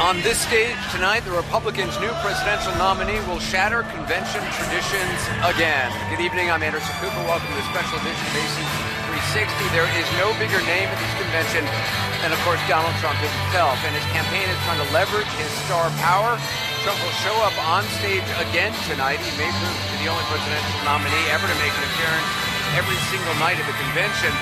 On this stage tonight, the Republicans' new presidential nominee will shatter convention traditions again. Good evening, I'm Anderson Cooper. Welcome to the special edition of AC 360. There is no bigger name at this convention than, of course, Donald Trump himself. And his campaign is trying to leverage his star power. Trump will show up on stage again tonight. He may prove to be the only presidential nominee ever to make an appearance every single night at the convention.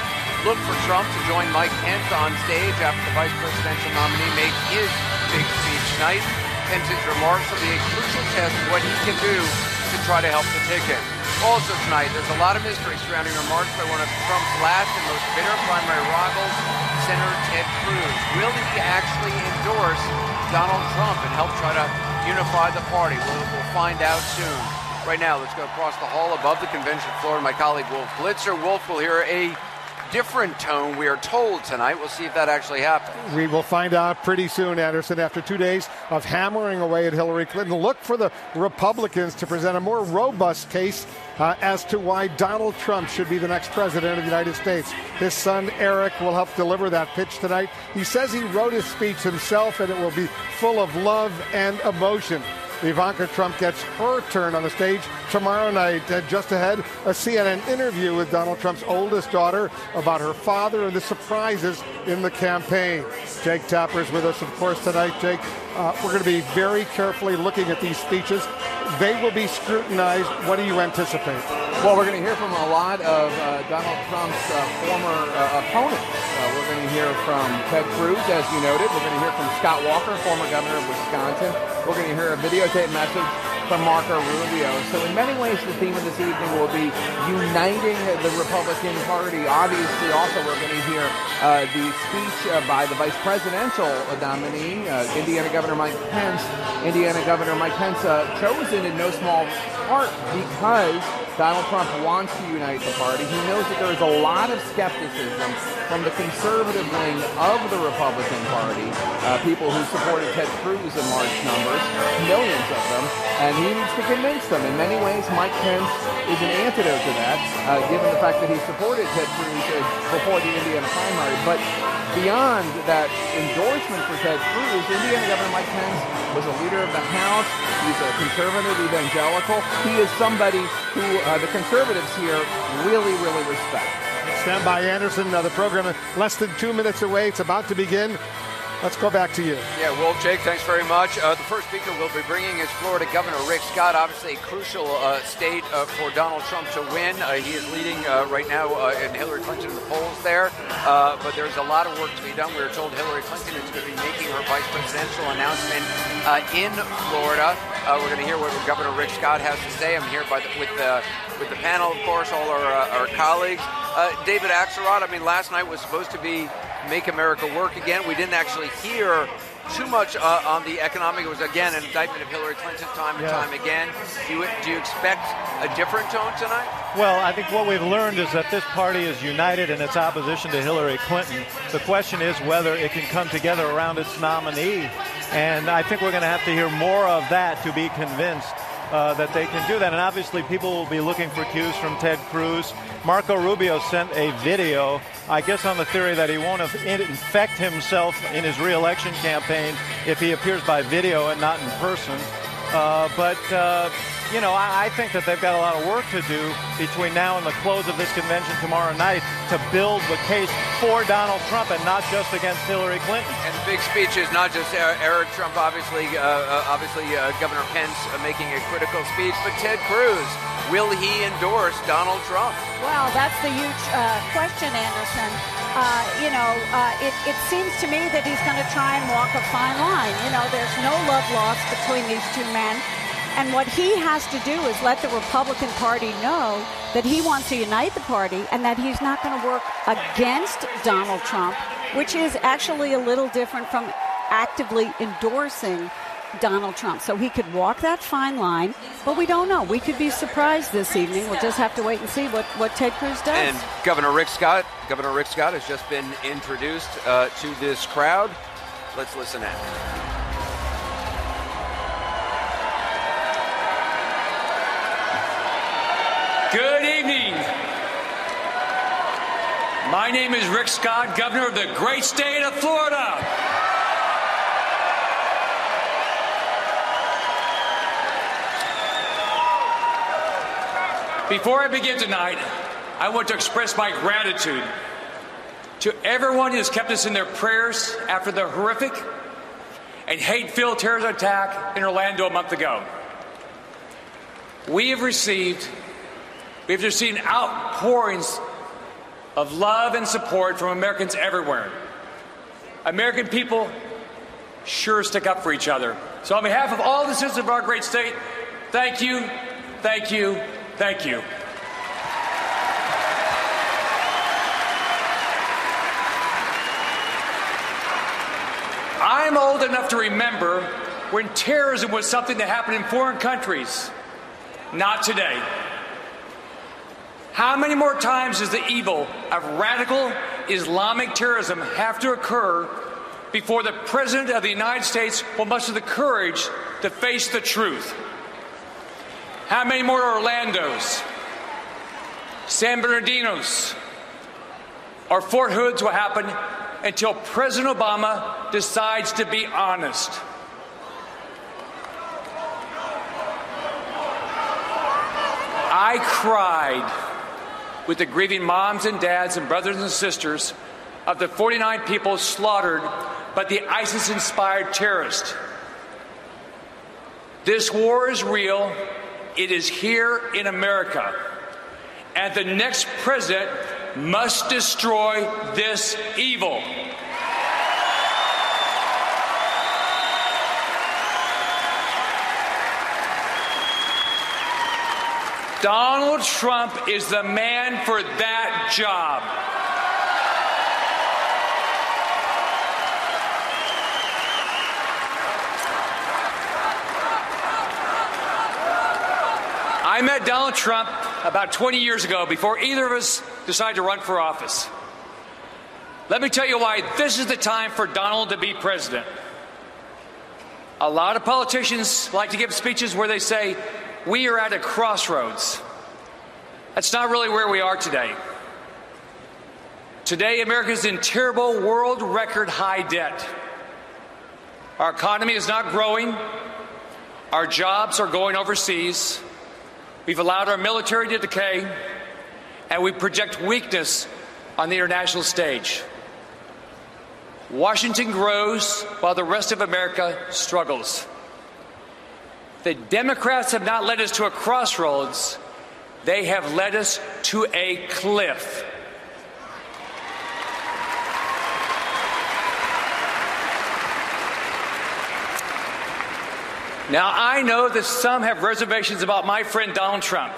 Look for Trump to join Mike Pence on stage after the vice presidential nominee makes his big speech tonight. Pence's remarks will be a crucial test of what he can do to try to help the ticket. Also tonight, there's a lot of mystery surrounding remarks by one of Trump's last and most bitter primary rivals, Senator Ted Cruz. Will he actually endorse Donald Trump and help try to unify the party? We'll find out soon. Right now, let's go across the hall above the convention floor. My colleague Wolf Blitzer. Wolf will hear a different tone, we are told, tonight. We'll see if that actually happens. We will find out pretty soon, Anderson, after 2 days of hammering away at Hillary Clinton. Look for the Republicans to present a more robust case as to why Donald Trump should be the next president of the United States. His son, Eric, will help deliver that pitch tonight. He says he wrote his speech himself, and it will be full of love and emotion. Ivanka Trump gets her turn on the stage tomorrow night. Just ahead, a CNN interview with Donald Trump's oldest daughter about her father and the surprises in the campaign. Jake Tapper's with us, of course, tonight. Jake, we're going to be very carefully looking at these speeches. They will be scrutinized. What do you anticipate? Well, we're going to hear from a lot of Donald Trump's former opponents. We're going to hear from Ted Cruz, as you noted. We're going to hear from Scott Walker, former governor of Wisconsin. We're going to hear a videotape message from Marco Rubio. So in many ways, the theme of this evening will be uniting the Republican Party. Obviously, also, we're going to hear the speech by the vice presidential nominee, Indiana Governor Mike Pence. Indiana Governor Mike Pence chosen in no small part because Donald Trump wants to unite the party. He knows that there is a lot of skepticism from the conservative wing of the Republican Party, people who supported Ted Cruz in large numbers, millions of them, and he needs to convince them. In many ways, Mike Pence is an antidote to that, given the fact that he supported Ted Cruz before the Indiana primary. But beyond that endorsement for Ted Cruz, Indiana Governor Mike Pence was a leader of the House. He's a conservative evangelical. He is somebody who the conservatives here really, really respect. Stand by, Anderson. The program is less than 2 minutes away. It's about to begin. Let's go back to you. Yeah, Wolf, Jake, thanks very much. The first speaker we'll be bringing is Florida Governor Rick Scott, obviously a crucial state for Donald Trump to win. He is leading right now in Hillary Clinton in the polls there, but there's a lot of work to be done. We were told Hillary Clinton is going to be making her vice presidential announcement in Florida. We're going to hear what Governor Rick Scott has to say. I'm here with the panel, of course, all our colleagues. David Axelrod, I mean, last night was supposed to be Make America Work Again. We didn't actually hear too much on the economic. It was, again, an indictment of Hillary Clinton time and time again. Do you expect a different tone tonight? Well, I think what we've learned is that this party is united in its opposition to Hillary Clinton. The question is whether it can come together around its nominee. And I think we're going to have to hear more of that to be convinced that they can do that. And obviously people will be looking for cues from Ted Cruz. Marco Rubio sent a video, I guess on the theory that he won't infect himself in his re-election campaign if he appears by video and not in person. You know, I think that they've got a lot of work to do between now and the close of this convention tomorrow night to build the case for Donald Trump and not just against Hillary Clinton. And the big speech is not just Eric Trump, obviously Governor Pence making a critical speech, but Ted Cruz. Will he endorse Donald Trump? Well, that's the huge question, Anderson. It seems to me that he's going to try and walk a fine line. You know, there's no love lost between these two men. And what he has to do is let the Republican Party know that he wants to unite the party and that he's not going to work against Donald Trump, which is actually a little different from actively endorsing Donald Trump. So he could walk that fine line, but we don't know. We could be surprised this evening. We'll just have to wait and see what Ted Cruz does. And Governor Rick Scott has just been introduced to this crowd. Let's listen in. Good evening. My name is Rick Scott, governor of the great state of Florida. Before I begin tonight, I want to express my gratitude to everyone who has kept us in their prayers after the horrific and hate-filled terrorist attack in Orlando a month ago. We have received outpourings of love and support from Americans everywhere. American people sure stick up for each other. So on behalf of all the citizens of our great state, thank you, thank you, thank you. I'm old enough to remember when terrorism was something that happened in foreign countries. Not today. How many more times does the evil of radical Islamic terrorism have to occur before the President of the United States will muster the courage to face the truth? How many more Orlandos, San Bernardinos, or Fort Hoods will happen until President Obama decides to be honest? I cried with the grieving moms and dads and brothers and sisters of the 49 people slaughtered by the ISIS-inspired terrorists. This war is real. It is here in America. And the next president must destroy this evil. Donald Trump is the man for that job. I met Donald Trump about 20 years ago before either of us decided to run for office. Let me tell you why this is the time for Donald to be president. A lot of politicians like to give speeches where they say, "We are at a crossroads." That's not really where we are today. Today, America is in terrible world record high debt. Our economy is not growing. Our jobs are going overseas. We've allowed our military to decay, and we project weakness on the international stage. Washington grows while the rest of America struggles. The Democrats have not led us to a crossroads. They have led us to a cliff. Now, I know that some have reservations about my friend Donald Trump.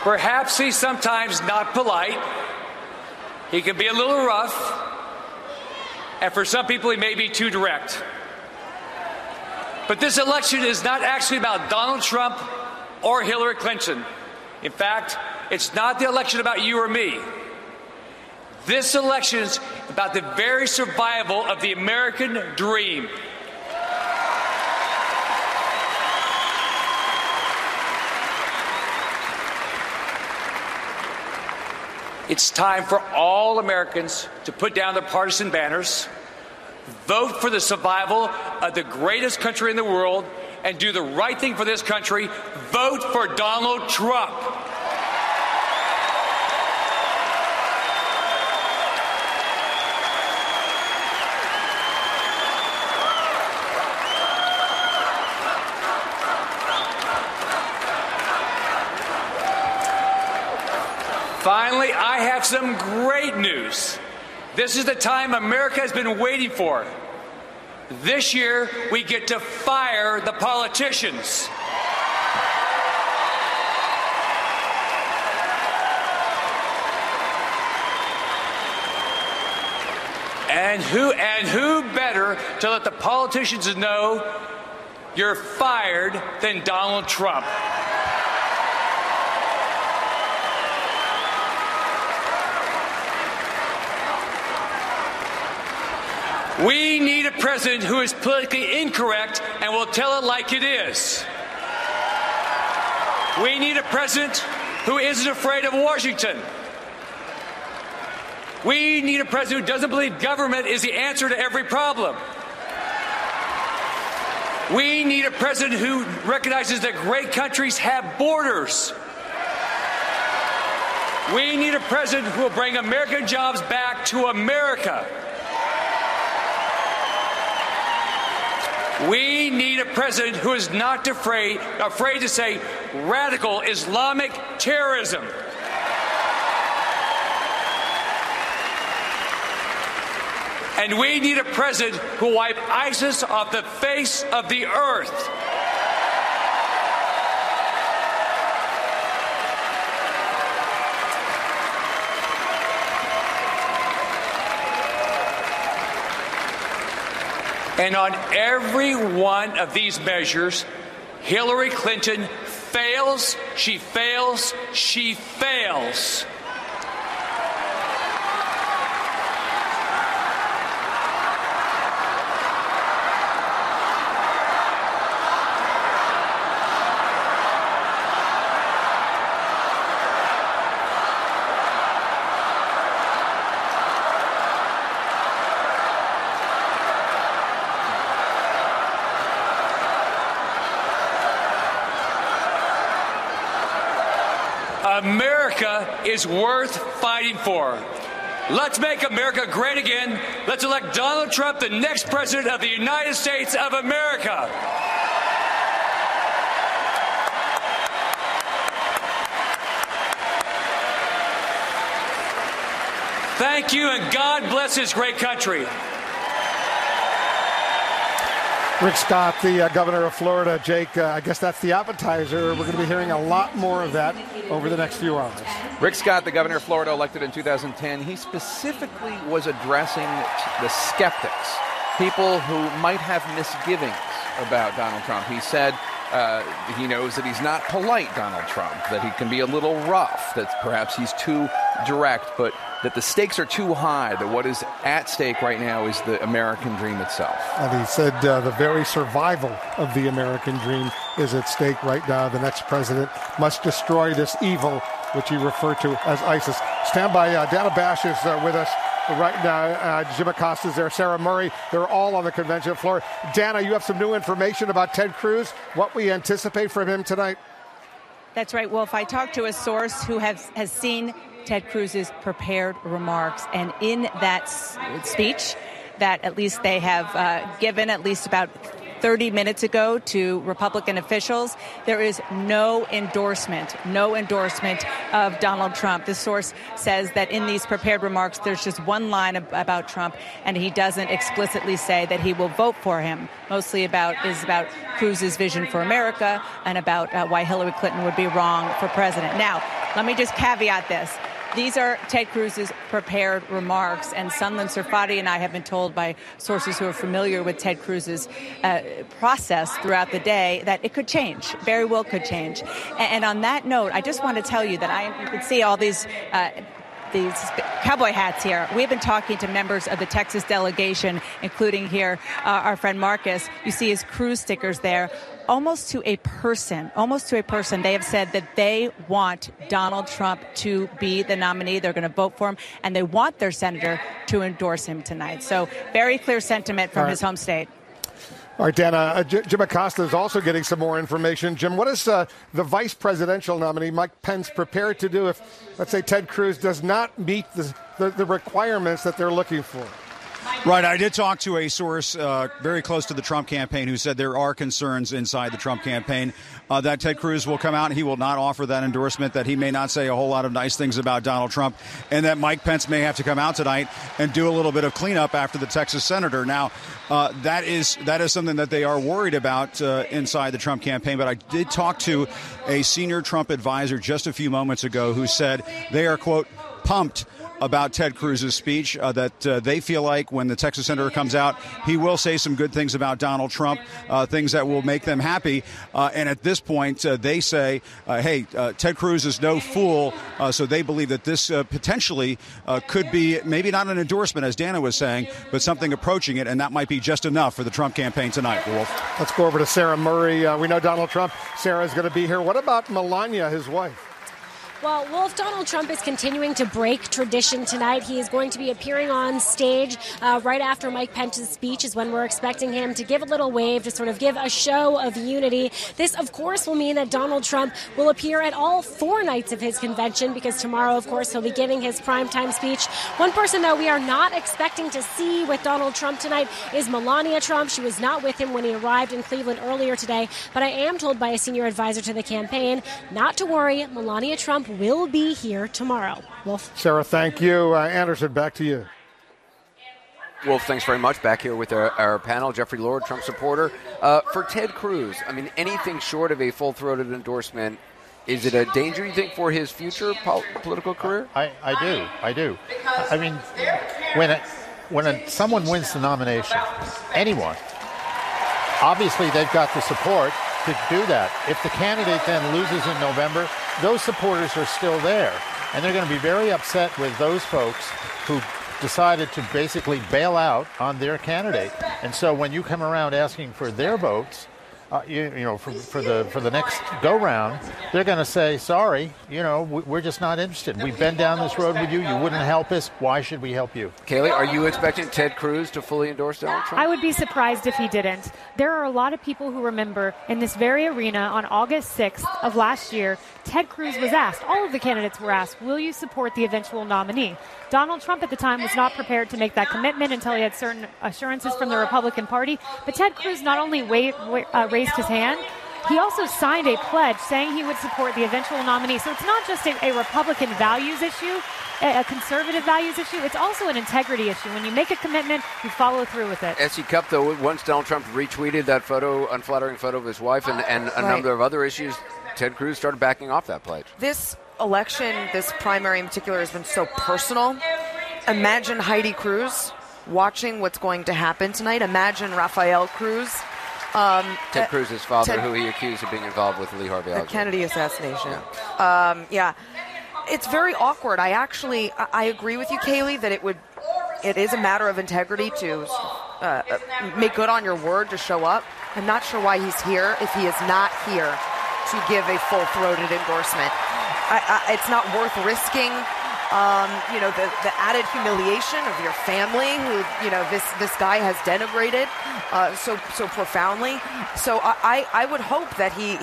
Perhaps he's sometimes not polite. He can be a little rough. And for some people, he may be too direct. But this election is not actually about Donald Trump or Hillary Clinton. In fact, it's not the election about you or me. This election is about the very survival of the American dream. It's time for all Americans to put down their partisan banners, vote for the survival of the greatest country in the world, and do the right thing for this country. Vote for Donald Trump. Finally, I have some great news. This is the time America has been waiting for. This year, we get to fire the politicians. And who better to let the politicians know you're fired than Donald Trump? We need a president who is politically incorrect and will tell it like it is. We need a president who isn't afraid of Washington. We need a president who doesn't believe government is the answer to every problem. We need a president who recognizes that great countries have borders. We need a president who will bring American jobs back to America. We need a president who is not afraid to say radical Islamic terrorism. And we need a president who will wipe ISIS off the face of the earth. And on every one of these measures, Hillary Clinton fails, she fails, she fails. America is worth fighting for. Let's make America great again. Let's elect Donald Trump the next president of the United States of America. Thank you, and God bless this great country. Rick Scott, the governor of Florida. Jake, I guess that's the appetizer. We're going to be hearing a lot more of that over the next few hours. Rick Scott, the governor of Florida, elected in 2010, he specifically was addressing the skeptics, people who might have misgivings about Donald Trump. He said he knows that he's not polite, Donald Trump, that he can be a little rough, that perhaps he's too direct, but that the stakes are too high, that what is at stake right now is the American dream itself. And he said the very survival of the American dream is at stake right now. The next president must destroy this evil, which he referred to as ISIS. Stand by. Dana Bash is with us right now. Jim Acosta's there, Sarah Murray. They're all on the convention floor. Dana, you have some new information about Ted Cruz, what we anticipate from him tonight? That's right, Wolf. I talked to a source who has seen Ted Cruz's prepared remarks, and in that speech that at least they have given at least about 30 minutes ago to Republican officials, there is no endorsement of Donald Trump. The source says that in these prepared remarks, there's just one line about Trump, and he doesn't explicitly say that he will vote for him. Mostly about Cruz's vision for America and about why Hillary Clinton would be wrong for president. Now, let me just caveat this. These are Ted Cruz's prepared remarks, and Sunland Sarfati and I have been told by sources who are familiar with Ted Cruz's process throughout the day that it could change, very well could change. And on that note, I just want to tell you that you can see all these cowboy hats here. We've been talking to members of the Texas delegation, including here our friend Marcus. You see his Cruz stickers there. Almost to a person, they have said that they want Donald Trump to be the nominee. They're going to vote for him, and they want their senator to endorse him tonight. So very clear sentiment from his home state. All right, Dana, Jim Acosta is also getting some more information. Jim, what is the vice presidential nominee, Mike Pence, prepared to do if, let's say, Ted Cruz does not meet the requirements that they're looking for? Right. I did talk to a source very close to the Trump campaign who said there are concerns inside the Trump campaign that Ted Cruz will come out and he will not offer that endorsement, that he may not say a whole lot of nice things about Donald Trump, and that Mike Pence may have to come out tonight and do a little bit of cleanup after the Texas senator. Now, that is something that they are worried about inside the Trump campaign. But I did talk to a senior Trump advisor just a few moments ago who said they are, quote, pumped about Ted Cruz's speech, that they feel like when the Texas senator comes out, he will say some good things about Donald Trump, things that will make them happy. And at this point, they say, hey, Ted Cruz is no fool. So they believe that this potentially could be maybe not an endorsement, as Dana was saying, but something approaching it. And that might be just enough for the Trump campaign tonight, Wolf. Let's go over to Sarah Murray. We know Donald Trump. Sarah's going to be here. What about Melania, his wife? Well, Wolf, Donald Trump is continuing to break tradition tonight. He is going to be appearing on stage right after Mike Pence's speech is when we're expecting him to give a little wave to sort of give a show of unity. This, of course, will mean that Donald Trump will appear at all 4 nights of his convention because tomorrow, of course, he'll be giving his primetime speech. One person, though, we are not expecting to see with Donald Trump tonight is Melania Trump. She was not with him when he arrived in Cleveland earlier today, but I am told by a senior advisor to the campaign not to worry, Melania Trump will be here tomorrow. Wolf. Sarah, thank you. Anderson, back to you. Wolf, thanks very much. Back here with our panel, Jeffrey Lord, Trump supporter. For Ted Cruz, I mean, anything short of a full-throated endorsement, is it a danger, you think, for his future political career? I do. I mean, when someone wins the nomination, anyone, obviously they've got the support to do that. If the candidate then loses in November, those supporters are still there. And they're going to be very upset with those folks who decided to basically bail out on their candidate. And so when you come around asking for their votes, for the next go-round, they're going to say, sorry, we're just not interested. We've been down this road with you. You wouldn't help us. Why should we help you? Kayleigh, are you expecting Ted Cruz to fully endorse Donald Trump? I would be surprised if he didn't. There are a lot of people who remember in this very arena on August 6th of last year, Ted Cruz was asked, all of the candidates were asked, will you support the eventual nominee? Donald Trump at the time was not prepared to make that commitment until he had certain assurances from the Republican Party. But Ted Cruz not only raised his hand, he also signed a pledge saying he would support the eventual nominee. So it's not just a Republican values issue, a conservative values issue. It's also an integrity issue. When you make a commitment, you follow through with it. SC Cup, though, once Donald Trump retweeted that unflattering photo of his wife and a number of other issues, Ted Cruz started backing off that pledge. This election, this primary in particular, has been so personal. Imagine Heidi Cruz watching what's going to happen tonight. Imagine Rafael Cruz. Ted Cruz's father, who he accused of being involved with Lee Harvey Oswald. The Kennedy assassination. Yeah. It's very awkward. I agree with you, Kayleigh, that it is a matter of integrity to make good on your word to show up. I'm not sure why he's here if he is not here to give a full-throated endorsement. It's not worth risking, the added humiliation of your family, who, this guy has denigrated so profoundly. So I would hope that he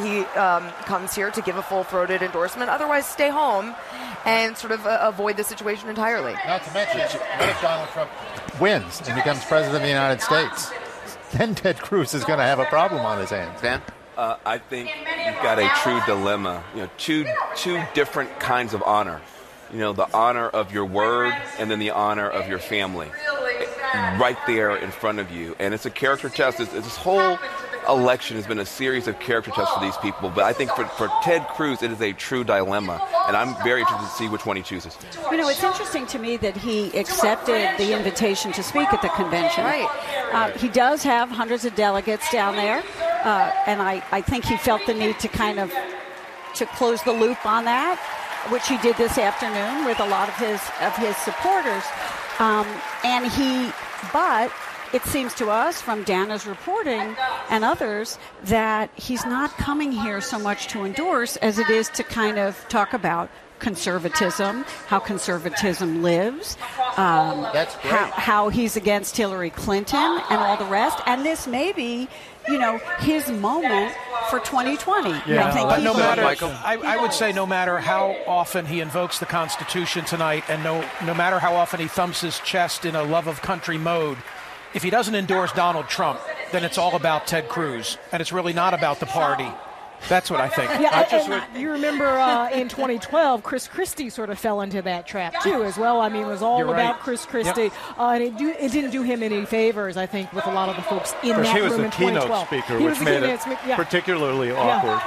comes here to give a full-throated endorsement. Otherwise, stay home and sort of avoid the situation entirely. Not to mention, what if Donald Trump wins and becomes president of the United States? Then Ted Cruz is going to have a problem on his hands. Ben? I think you've got a true dilemma. Two different kinds of honor. The honor of your word and then the honor of your family, right there in front of you. And it's a character test. This whole election has been a series of character tests for these people. But I think for Ted Cruz, it is a true dilemma. And I'm very interested to see which one he chooses. It's interesting to me that he accepted the invitation to speak at the convention. Right. He does have hundreds of delegates down there. And I think he felt the need to close the loop on that, which he did this afternoon with a lot of his supporters. But it seems to us from Dana's reporting and others that he's not coming here so much to endorse as it is to kind of talk about conservatism, how conservatism lives, That's great. how he's against Hillary Clinton and all the rest. And this may be, his moment for 2020. Yeah. I think But I would say no matter how often he invokes the Constitution tonight and no matter how often he thumps his chest in a love of country mode, if he doesn't endorse Donald Trump, then it's all about Ted Cruz, and it's really not about the party. That's what I think. Yeah, you remember in 2012, Chris Christie sort of fell into that trap, too, as well. It was all about Chris Christie. Yep. And it didn't do him any favors, I think, with a lot of the folks in that room in 2012. He was the keynote speaker, which made it particularly awkward.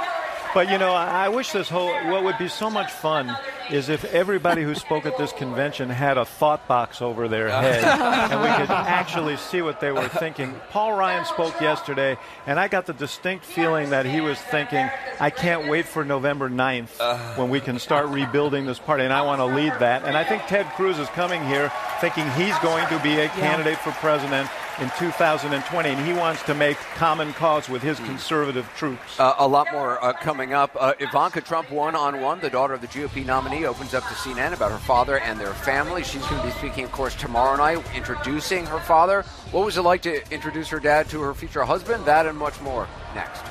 But, I wish what would be so much fun is if everybody who spoke at this convention had a thought box over their head and we could actually see what they were thinking. Paul Ryan spoke yesterday, and I got the distinct feeling that he was thinking, I can't wait for November 9th when we can start rebuilding this party, and I want to lead that. And I think Ted Cruz is coming here thinking he's going to be a candidate for president in 2020, and he wants to make common cause with his conservative troops. A lot more coming up. Ivanka Trump, one-on-one, the daughter of the GOP nominee, opens up to CNN about her father and their family. She's going to be speaking, of course, tomorrow night, introducing her father. What was it like to introduce her dad to her future husband? That and much more next.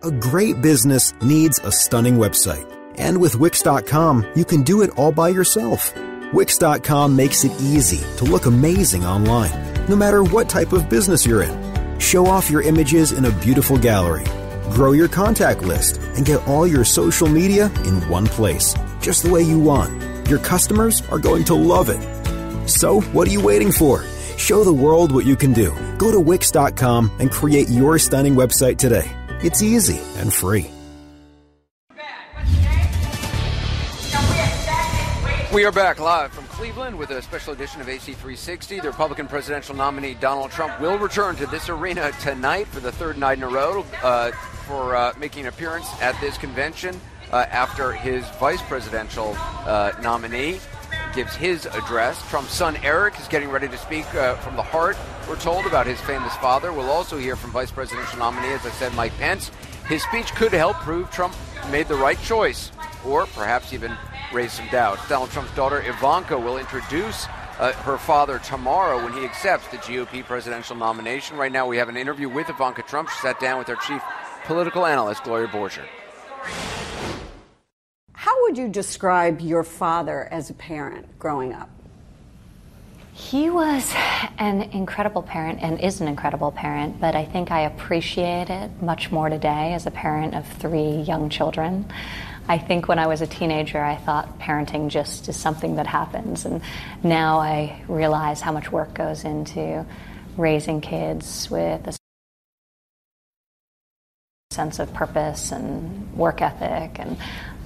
A great business needs a stunning website. And with Wix.com, you can do it all by yourself. Wix.com makes it easy to look amazing online, no matter what type of business you're in. Show off your images in a beautiful gallery. Grow your contact list and get all your social media in one place, just the way you want. Your customers are going to love it. So, what are you waiting for? Show the world what you can do. Go to Wix.com and create your stunning website today. It's easy and free. We are back live from Cleveland with a special edition of AC 360. The Republican presidential nominee Donald Trump will return to this arena tonight for the third night in a row for making an appearance at this convention after his vice presidential nominee gives his address. Trump's son Eric is getting ready to speak from the heart, we're told, about his famous father. We'll also hear from vice presidential nominee, as I said, Mike Pence. His speech could help prove Trump made the right choice, or perhaps even raise some doubts. Donald Trump's daughter Ivanka will introduce her father tomorrow when he accepts the GOP presidential nomination. Right now we have an interview with Ivanka Trump. She sat down with our chief political analyst, Gloria Borger. How would you describe your father as a parent growing up? He was an incredible parent and is an incredible parent, but I think I appreciate it much more today as a parent of 3 young children. I think when I was a teenager, I thought parenting just is something that happens, and now I realize how much work goes into raising kids with a sense of purpose and work ethic,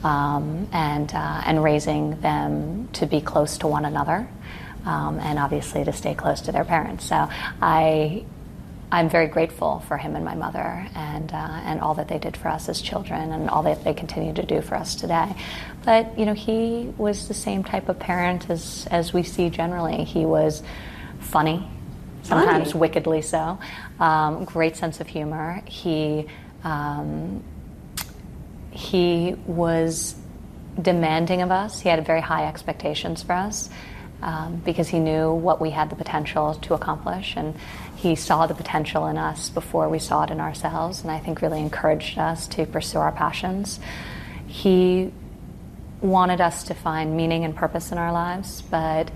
and raising them to be close to one another, and obviously to stay close to their parents. So I'm very grateful for him and my mother and all that they did for us as children and all that they continue to do for us today. But, you know, he was the same type of parent as we see generally. He was funny, sometimes wickedly so, great sense of humor. He was demanding of us. He had very high expectations for us because he knew what we had the potential to accomplish, and he saw the potential in us before we saw it in ourselves, and I think really encouraged us to pursue our passions. He wanted us to find meaning and purpose in our lives, but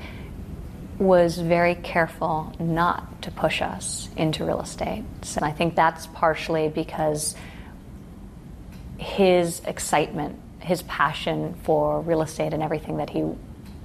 was very careful not to push us into real estate. So I think that's partially because his excitement, his passion for real estate and everything that he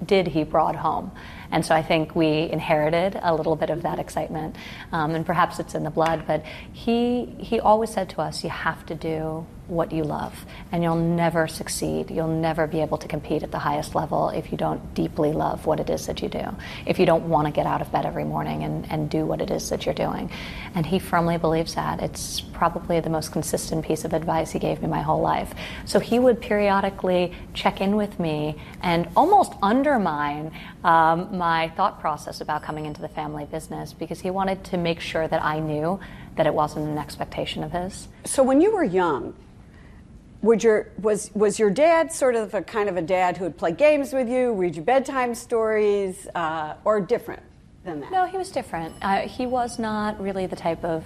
did, he brought home. And so I think we inherited a little bit of that excitement, and perhaps it's in the blood, but he always said to us, you have to do what you love, and you'll never succeed. You'll never be able to compete at the highest level if you don't deeply love what it is that you do, if you don't want to get out of bed every morning and do what it is that you're doing. And he firmly believes that. It's probably the most consistent piece of advice he gave me my whole life. So he would periodically check in with me and almost undermine my thought process about coming into the family business, because he wanted to make sure that I knew that it wasn't an expectation of his. So when you were young, was your dad sort of a kind of a dad who would play games with you, read you bedtime stories, or different than that? No, he was different. He was not really the type of,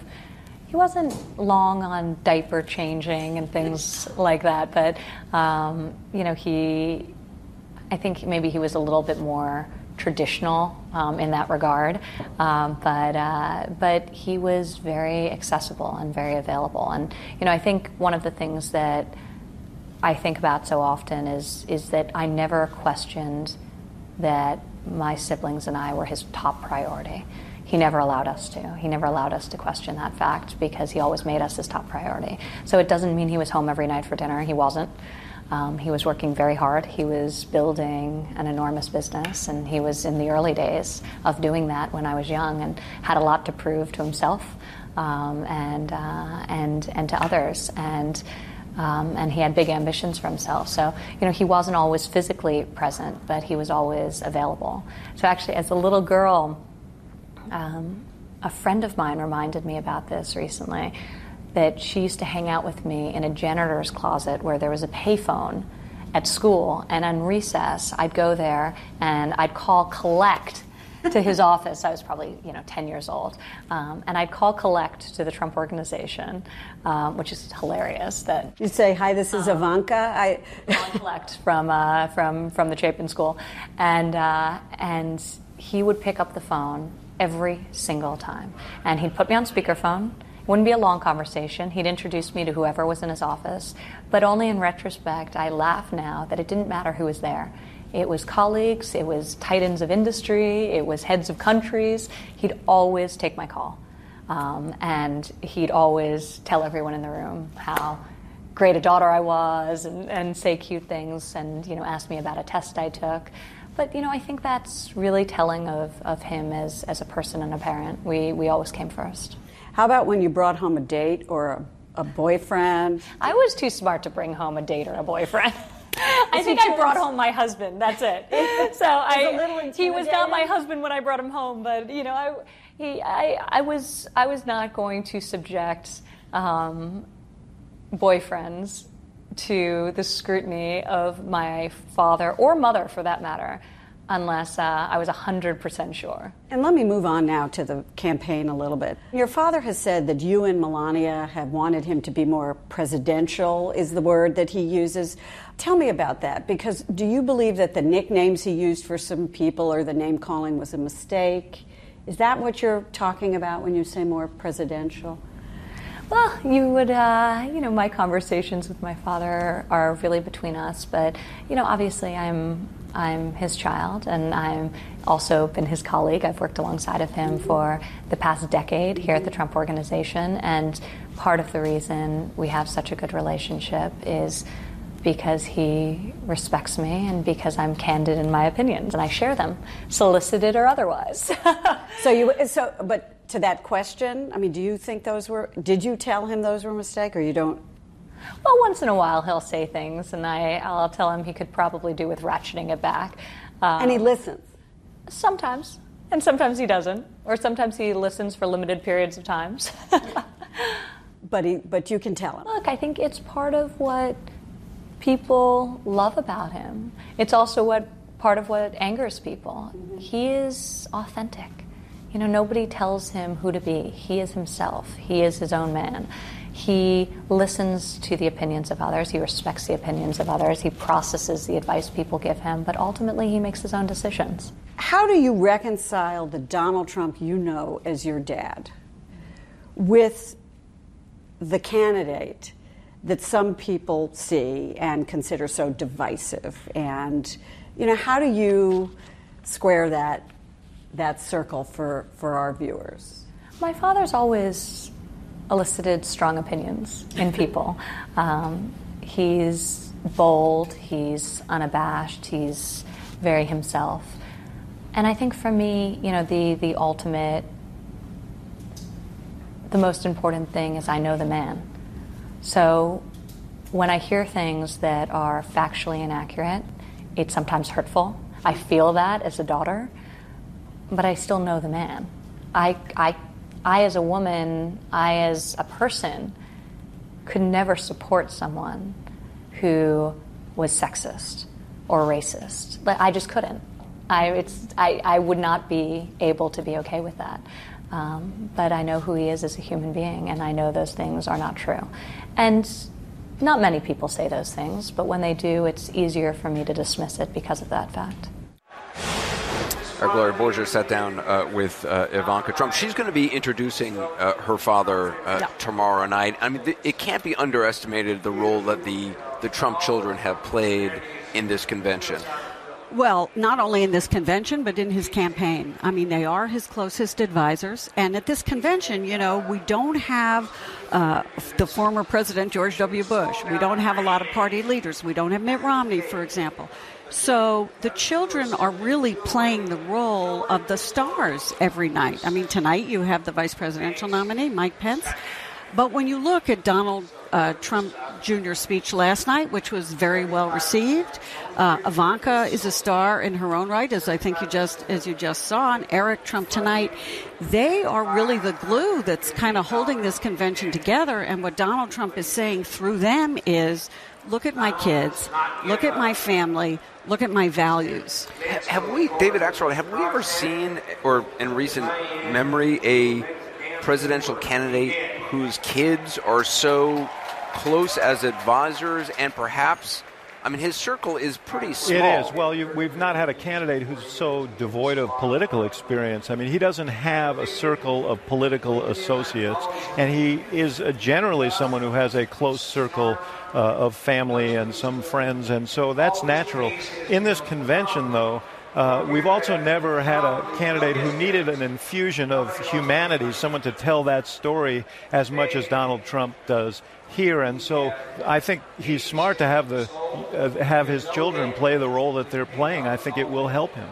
he wasn't long on diaper changing and things like that, but you know, I think maybe he was a little bit more traditional in that regard, but he was very accessible and very available. And you know, I think one of the things that I think about so often is that I never questioned that my siblings and I were his top priority. He never allowed us to. He never allowed us to question that fact, because he always made us his top priority. So it doesn't mean he was home every night for dinner. He wasn't. He was working very hard. He was building an enormous business, and he was in the early days of doing that when I was young, and had a lot to prove to himself and to others, and he had big ambitions for himself. So you know, he wasn't always physically present, but he was always available. So actually, as a little girl, A friend of mine reminded me about this recently, that she used to hang out with me in a janitor's closet where there was a payphone at school, and on recess I'd go there and I'd call collect to his office. I was probably 10 years old, and I'd call collect to the Trump organization, which is hilarious. That you say, "Hi, this is Ivanka." Call collect from the Chapin School, and he would pick up the phone every single time, and he'd put me on speakerphone. It wouldn't be a long conversation. He'd introduce me to whoever was in his office, but only in retrospect, I laugh now that it didn't matter who was there. It was colleagues, it was titans of industry, it was heads of countries. He'd always take my call, and he'd always tell everyone in the room how great a daughter I was, and say cute things, and ask me about a test I took. But I think that's really telling of him as a person and a parent. We always came first. How about when you brought home a date or a boyfriend? I was too smart to bring home a date or a boefriend. I think I brought home my husband. That's it. So he was not my husband when I brought him home, but I was not going to subject boyfriends to the scrutiny of my father or mother, for that matter, unless I was 100% sure. And let me move on now to the campaign a little bit. Your father has said that you and Melania have wanted him to be more presidential, is the word that he uses. Tell me about that, because do you believe that the nicknames he used for some people or the name calling was a mistake? Is that what you're talking about when you say more presidential? Well, you would, my conversations with my father are really between us, but, obviously I'm his child, and I'm also been his colleague. I've worked alongside of him for the past decade here at the Trump Organization, and part of the reason we have such a good relationship is because he respects me and because I'm candid in my opinions, and I share them, solicited or otherwise. But to that question, I mean, do you think did you tell him those were a mistake, or you don't? Well, once in a while he'll say things, and I'll tell him he could probably do with ratcheting it back. And he listens? Sometimes, and sometimes he doesn't, or sometimes he listens for limited periods of times. But you can tell him. Look, I think it's part of what people love about him. It's also part of what angers people. Mm-hmm. He is authentic. Nobody tells him who to be. He is himself. He is his own man. He listens to the opinions of others. He respects the opinions of others. He processes the advice people give him, but ultimately he makes his own decisions. How do you reconcile the Donald Trump you know as your dad with the candidate that some people see and consider so divisive? And, how do you square that circle for our viewers? My father's always elicited strong opinions in people. He's bold, he's unabashed, he's very himself. And I think for me, the ultimate, the most important thing is I know the man. So when I hear things that are factually inaccurate, it's sometimes hurtful. I feel that as a daughter, but I still know the man. I as a woman, I as a person, could never support someone who was sexist or racist. I just couldn't. I would not be able to be okay with that. But I know who he is as a human being, and I know those things are not true. And not many people say those things, but when they do, it's easier for me to dismiss it because of that fact. Gloria Borger sat down with Ivanka Trump. She's going to be introducing her father tomorrow night. I mean, it can't be underestimated the role that the Trump children have played in this convention. Well, not only in this convention, but in his campaign. I mean, they are his closest advisors. And at this convention, we don't have the former President George W. Bush. We don't have a lot of party leaders. We don't have Mitt Romney, for example. So the children are really playing the role of the stars every night. I mean, tonight you have the vice presidential nominee, Mike Pence. But when you look at Donald Trump Jr.'s speech last night, which was very well received, Ivanka is a star in her own right, as you just saw, and Eric Trump tonight. They are really the glue that's kind of holding this convention together. And what Donald Trump is saying through them is, look at my kids, look at my family, look at my values. Have we, David Axelrod, have we ever seen, or in recent memory, a presidential candidate whose kids are so close as advisors, and perhaps, I mean, his circle is pretty small. It is. Well, we've not had a candidate who's so devoid of political experience. I mean, he doesn't have a circle of political associates, and he is generally someone who has a close circle of family and some friends, and so that's natural. In this convention, though, we've also never had a candidate who needed an infusion of humanity, someone to tell that story as much as Donald Trump does here. And so I think he's smart to have his children play the role that they're playing. I think it will help him.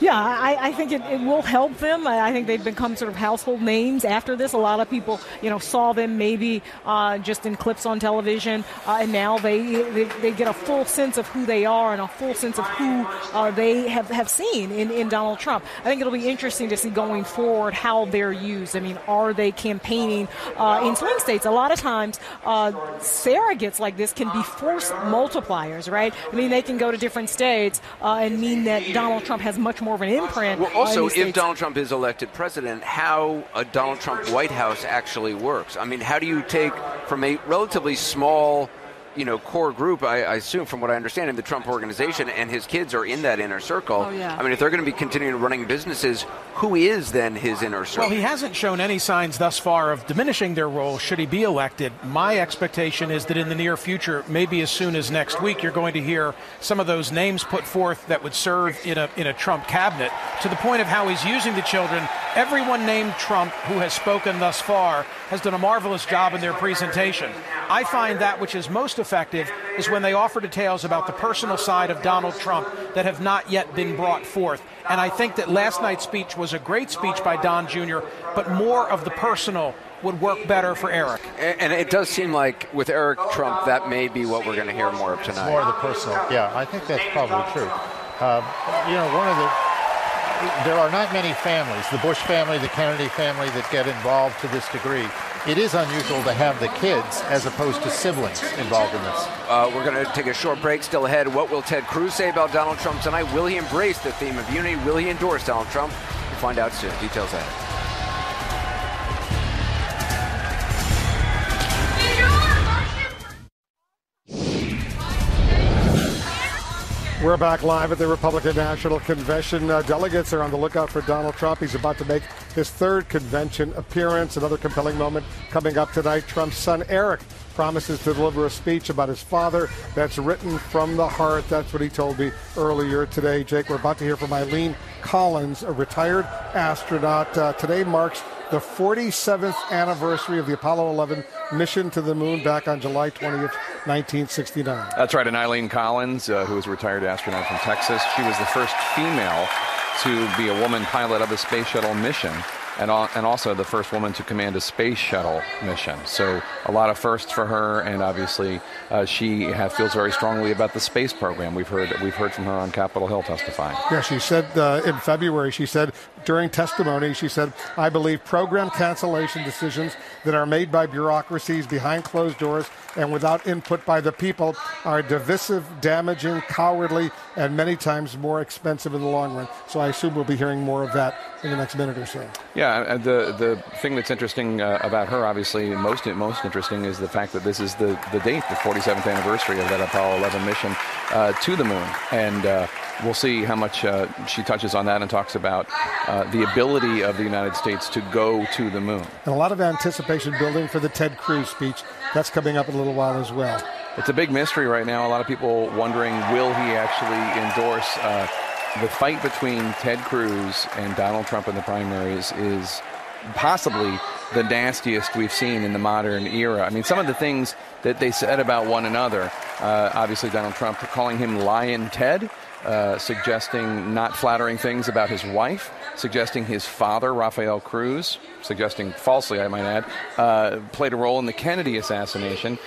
Yeah, I think it will help them. I think they've become sort of household names after this. A lot of people, saw them maybe just in clips on television, and now they get a full sense of who they are and a full sense of who they have seen in Donald Trump. I think it'll be interesting to see going forward how they're used. I mean, are they campaigning in swing states? A lot of times, surrogates like this can be force multipliers, right? I mean, they can go to different states and mean that Donald Trump has much more of an imprint. Well, also, if Donald Trump is elected president, how a Donald Trump White House actually works. I mean, how do you take from a relatively small, core group, I assume from what I understand, in the Trump organization, and his kids are in that inner circle. Oh, yeah. I mean, if they're going to be continuing running businesses, who is then his inner circle? Well, he hasn't shown any signs thus far of diminishing their role should he be elected. My expectation is that in the near future, maybe as soon as next week, you're going to hear some of those names put forth that would serve in a Trump cabinet, to the point of how he's using the children. Everyone named Trump who has spoken thus far has done a marvelous job in their presentation. I find that which is most effective is when they offer details about the personal side of Donald Trump that have not yet been brought forth. And I think that last night's speech was a great speech by Don Jr., but more of the personal would work better for Eric. And it does seem like with Eric Trump, that may be what we're going to hear more of tonight. More of the personal. Yeah, I think that's probably true. There are not many families, the Bush family, the Kennedy family, that get involved to this degree. It is unusual to have the kids as opposed to siblings involved in this. We're going to take a short break. Still ahead, what will Ted Cruz say about Donald Trump tonight? Will he embrace the theme of unity? Will he endorse Donald Trump? We'll find out soon. Details ahead. We're back live at the Republican National Convention. Delegates are on the lookout for Donald Trump. He's about to make his third convention appearance. Another compelling moment coming up tonight. Trump's son, Eric, promises to deliver a speech about his father that's written from the heart. That's what he told me earlier today. Jake, we're about to hear from Eileen Collins, a retired astronaut. Today marks the 47th anniversary of the Apollo 11 mission to the moon back on July 20th, 1969. That's right, and Eileen Collins, who is a retired astronaut from Texas, she was the first female to be a woman pilot of a space shuttle mission, and also the first woman to command a space shuttle mission. So a lot of firsts for her, and obviously she feels very strongly about the space program. We've heard from her on Capitol Hill testifying. Yeah, she said in February, during testimony, she said, I believe program cancellation decisions that are made by bureaucracies behind closed doors and without input by the people are divisive, damaging, cowardly, and many times more expensive in the long run. So I assume we'll be hearing more of that in the next minute or so. Yeah, the thing that's interesting about her, obviously, most interesting, is the fact that this is the date, the 47th anniversary of that Apollo 11 mission to the moon. And we'll see how much she touches on that and talks about the ability of the United States to go to the moon. And a lot of anticipation building for the Ted Cruz speech. That's coming up in a little while as well. It's a big mystery right now. A lot of people wondering, will he actually endorse the fight between Ted Cruz and Donald Trump in the primaries is possibly the nastiest we've seen in the modern era. I mean, some of the things that they said about one another, obviously Donald Trump calling him Lion Ted, suggesting not flattering things about his wife, suggesting his father, Rafael Cruz, suggesting falsely, I might add, played a role in the Kennedy assassination.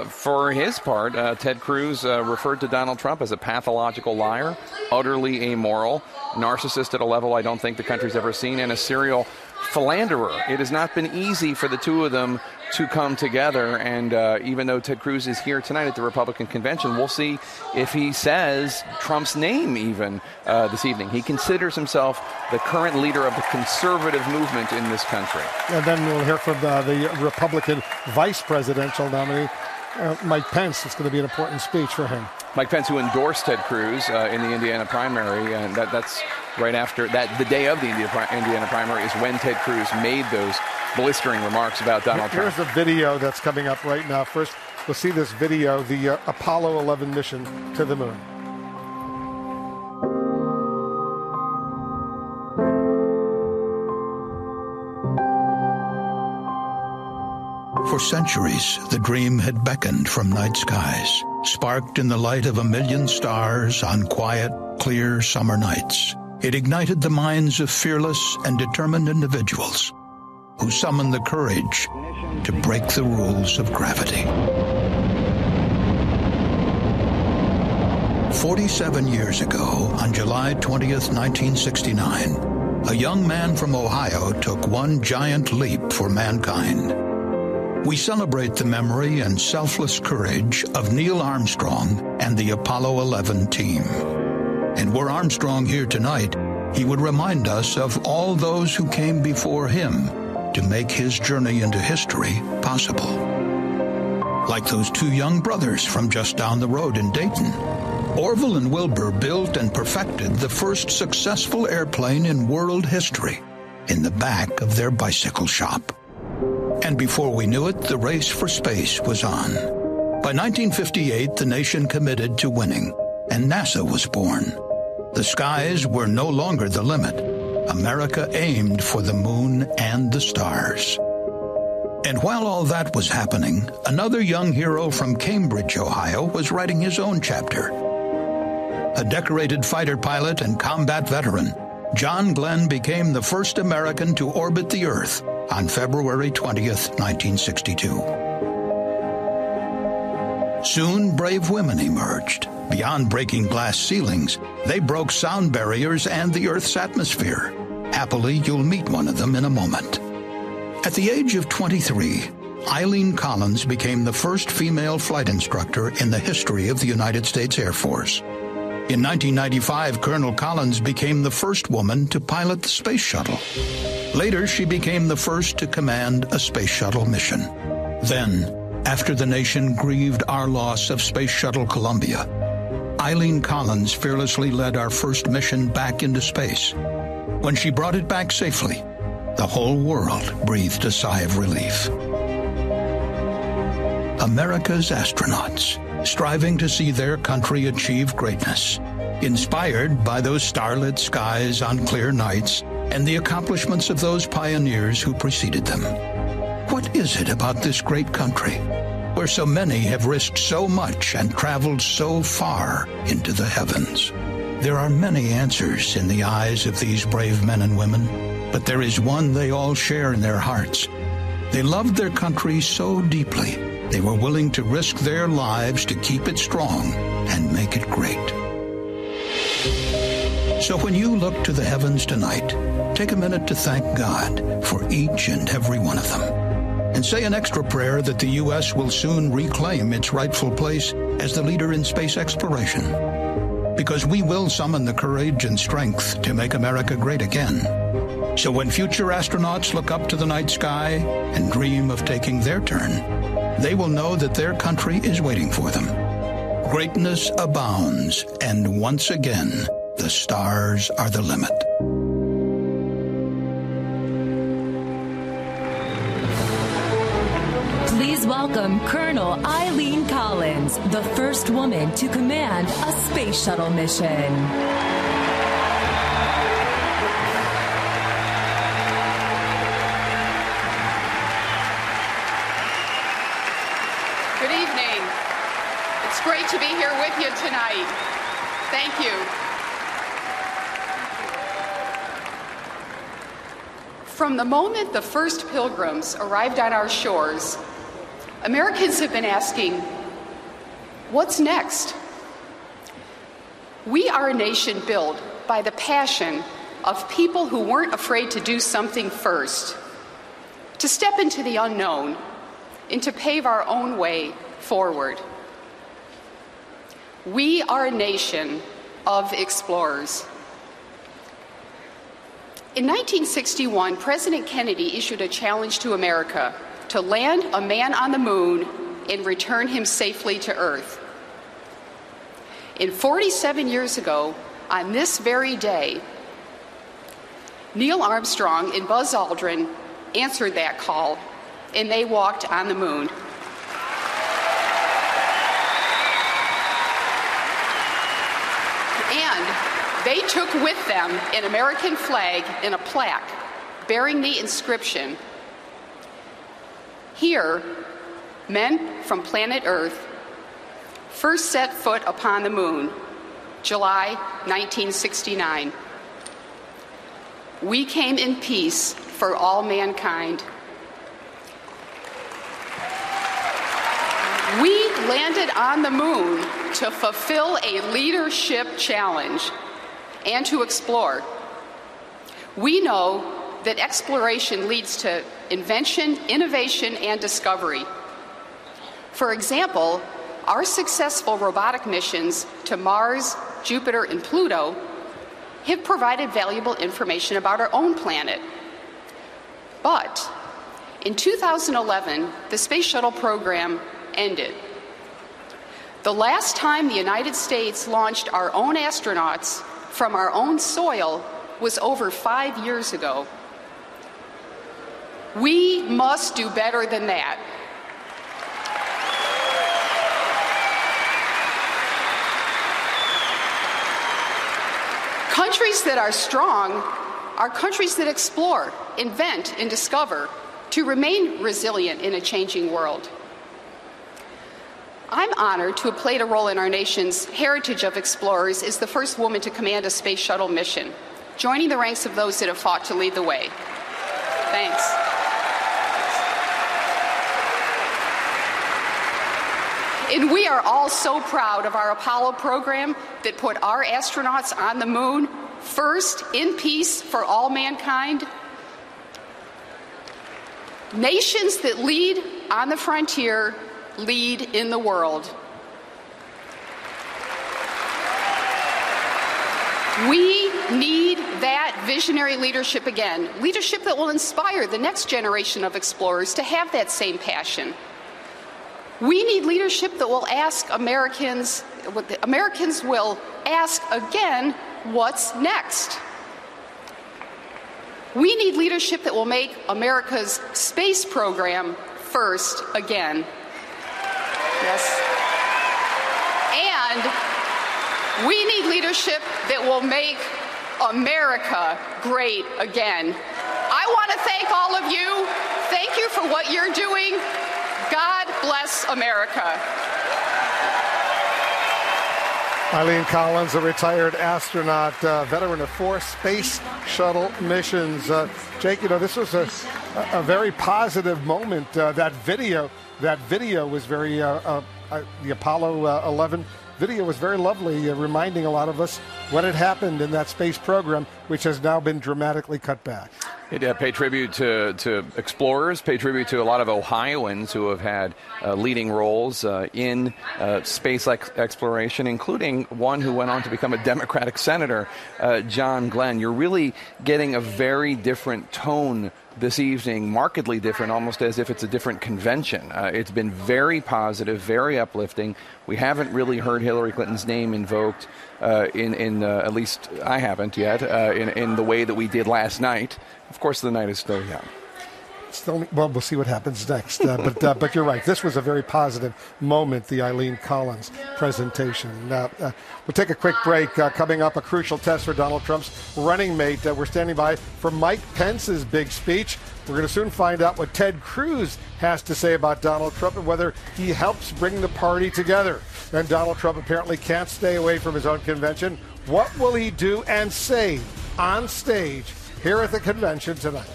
For his part, Ted Cruz referred to Donald Trump as a pathological liar, utterly amoral, narcissist at a level I don't think the country's ever seen, and a serial philanderer. It has not been easy for the two of them to come together, and even though Ted Cruz is here tonight at the Republican convention, we'll see if he says Trump's name even this evening. He considers himself the current leader of the conservative movement in this country. And then we'll hear from the Republican vice presidential nominee, Mike Pence. It's going to be an important speech for him. Mike Pence, who endorsed Ted Cruz in the Indiana primary, and that's right after that. The day of the Indiana primary is when Ted Cruz made those blistering remarks about Donald Trump. Here's a video that's coming up right now. First, we'll see this video, the Apollo 11 mission to the moon. For centuries, the dream had beckoned from night skies, sparked in the light of a million stars on quiet, clear summer nights. It ignited the minds of fearless and determined individuals who summoned the courage to break the rules of gravity. 47 years ago, on July 20th, 1969, a young man from Ohio took one giant leap for mankind. We celebrate the memory and selfless courage of Neil Armstrong and the Apollo 11 team. And were Armstrong here tonight, he would remind us of all those who came before him to make his journey into history possible. Like those two young brothers from just down the road in Dayton. Orville and Wilbur built and perfected the first successful airplane in world history in the back of their bicycle shop. And before we knew it, the race for space was on. By 1958, the nation committed to winning, and NASA was born. The skies were no longer the limit. America aimed for the moon and the stars. And while all that was happening, another young hero from Cambridge, Ohio, was writing his own chapter. A decorated fighter pilot and combat veteran, John Glenn became the first American to orbit the Earth on February 20th, 1962. Soon, brave women emerged. Beyond breaking glass ceilings, they broke sound barriers and the Earth's atmosphere. Happily, you'll meet one of them in a moment. At the age of 23, Eileen Collins became the first female flight instructor in the history of the United States Air Force. In 1995, Colonel Collins became the first woman to pilot the space shuttle. Later, she became the first to command a space shuttle mission. Then, after the nation grieved our loss of Space Shuttle Columbia, Eileen Collins fearlessly led our first mission back into space. When she brought it back safely, the whole world breathed a sigh of relief. America's astronauts, striving to see their country achieve greatness, inspired by those starlit skies on clear nights and the accomplishments of those pioneers who preceded them. What is it about this great country, where so many have risked so much and traveled so far into the heavens? There are many answers in the eyes of these brave men and women, but there is one they all share in their hearts. They loved their country so deeply, they were willing to risk their lives to keep it strong and make it great. So when you look to the heavens tonight, take a minute to thank God for each and every one of them. And say an extra prayer that the U.S. will soon reclaim its rightful place as the leader in space exploration. Because we will summon the courage and strength to make America great again. So when future astronauts look up to the night sky and dream of taking their turn, they will know that their country is waiting for them. Greatness abounds, and once again, the stars are the limit. Please welcome Colonel Eileen Collins, the first woman to command a space shuttle mission. Good evening. It's great to be here with you tonight. Thank you. From the moment the first pilgrims arrived on our shores, Americans have been asking, what's next? We are a nation built by the passion of people who weren't afraid to do something first, to step into the unknown, and to pave our own way forward. We are a nation of explorers. In 1961, President Kennedy issued a challenge to America to land a man on the moon and return him safely to Earth. And 47 years ago, on this very day, Neil Armstrong and Buzz Aldrin answered that call, and they walked on the moon. And they took with them an American flag and a plaque bearing the inscription, "Here, men from planet Earth first set foot upon the moon, July 1969. We came in peace for all mankind." We landed on the moon to fulfill a leadership challenge and to explore. We know that exploration leads to invention, innovation, and discovery. For example, our successful robotic missions to Mars, Jupiter, and Pluto have provided valuable information about our own planet. But in 2011, the Space Shuttle program ended. The last time the United States launched our own astronauts from our own soil was over 5 years ago. We must do better than that. Countries that are strong are countries that explore, invent, and discover to remain resilient in a changing world. I'm honored to have played a role in our nation's heritage of explorers as the first woman to command a space shuttle mission, joining the ranks of those that have fought to lead the way. Thanks. And we are all so proud of our Apollo program that put our astronauts on the moon, first in peace for all mankind. Nations that lead on the frontier lead in the world. We need that visionary leadership again, leadership that will inspire the next generation of explorers to have that same passion. We need leadership that will ask Americans will ask again, what's next? We need leadership that will make America's space program first again. Yes. And we need leadership that will make America great again. I want to thank all of you. Thank you for what you're doing. God bless America. Eileen Collins, a retired astronaut, veteran of 4 space shuttle missions. Jake, you know, this was a very positive moment. That video was very, the Apollo 11 video was very lovely, reminding a lot of us what had happened in that space program, which has now been dramatically cut back. It paid tribute to explorers, paid tribute to a lot of Ohioans who have had leading roles in space exploration, including one who went on to become a Democratic senator, John Glenn. You're really getting a very different tone this evening, markedly different, almost as if it's a different convention. It's been very positive, very uplifting. We haven't really heard Hillary Clinton's name invoked in at least I haven't yet, in the way that we did last night. Of course, the night is still young. Well, we'll see what happens next. But you're right. This was a very positive moment, the Eileen Collins presentation. We'll take a quick break. Coming up, a crucial test for Donald Trump's running mate. We're standing by for Mike Pence's big speech. We're going to soon find out what Ted Cruz has to say about Donald Trump and whether he helps bring the party together. And Donald Trump apparently can't stay away from his own convention. What will he do and say on stage here at the convention tonight?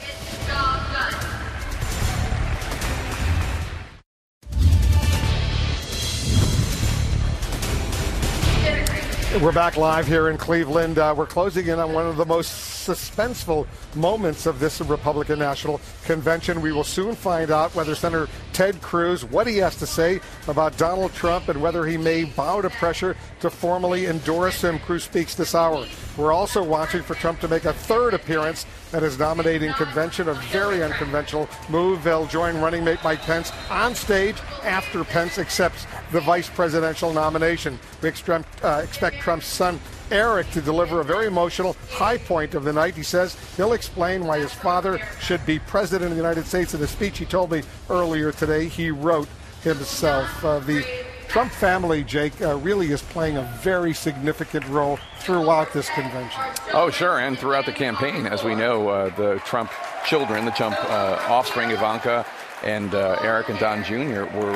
We're back live here in Cleveland. We're closing in on one of the most suspenseful moments of this Republican National Convention. We will soon find out whether Senator Ted Cruz, what he has to say about Donald Trump and whether he may bow to pressure to formally endorse him. Cruz speaks this hour. We're also watching for Trump to make a third appearance at his nominating convention, a very unconventional move. They'll join running mate Mike Pence on stage after Pence accepts the vice presidential nomination. We expect Trump's son, Eric, to deliver a very emotional high point of the night. He says he'll explain why his father should be president of the United States. In a speech he told me earlier today, he wrote himself. The Trump family, Jake, really is playing a very significant role throughout this convention. Oh, sure, and throughout the campaign. As we know, the Trump children, the Trump offspring, Ivanka and Eric and Don Jr., were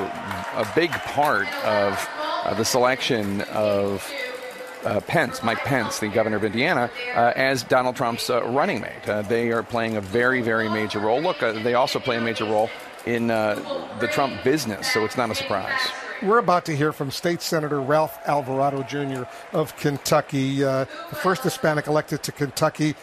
a big part of the selection of Mike Pence, the governor of Indiana, as Donald Trump's running mate. They are playing a very, very major role. Look, they also play a major role in the Trump business, so it's not a surprise. We're about to hear from State Senator Ralph Alvarado Jr. of Kentucky, the first Hispanic elected to Kentucky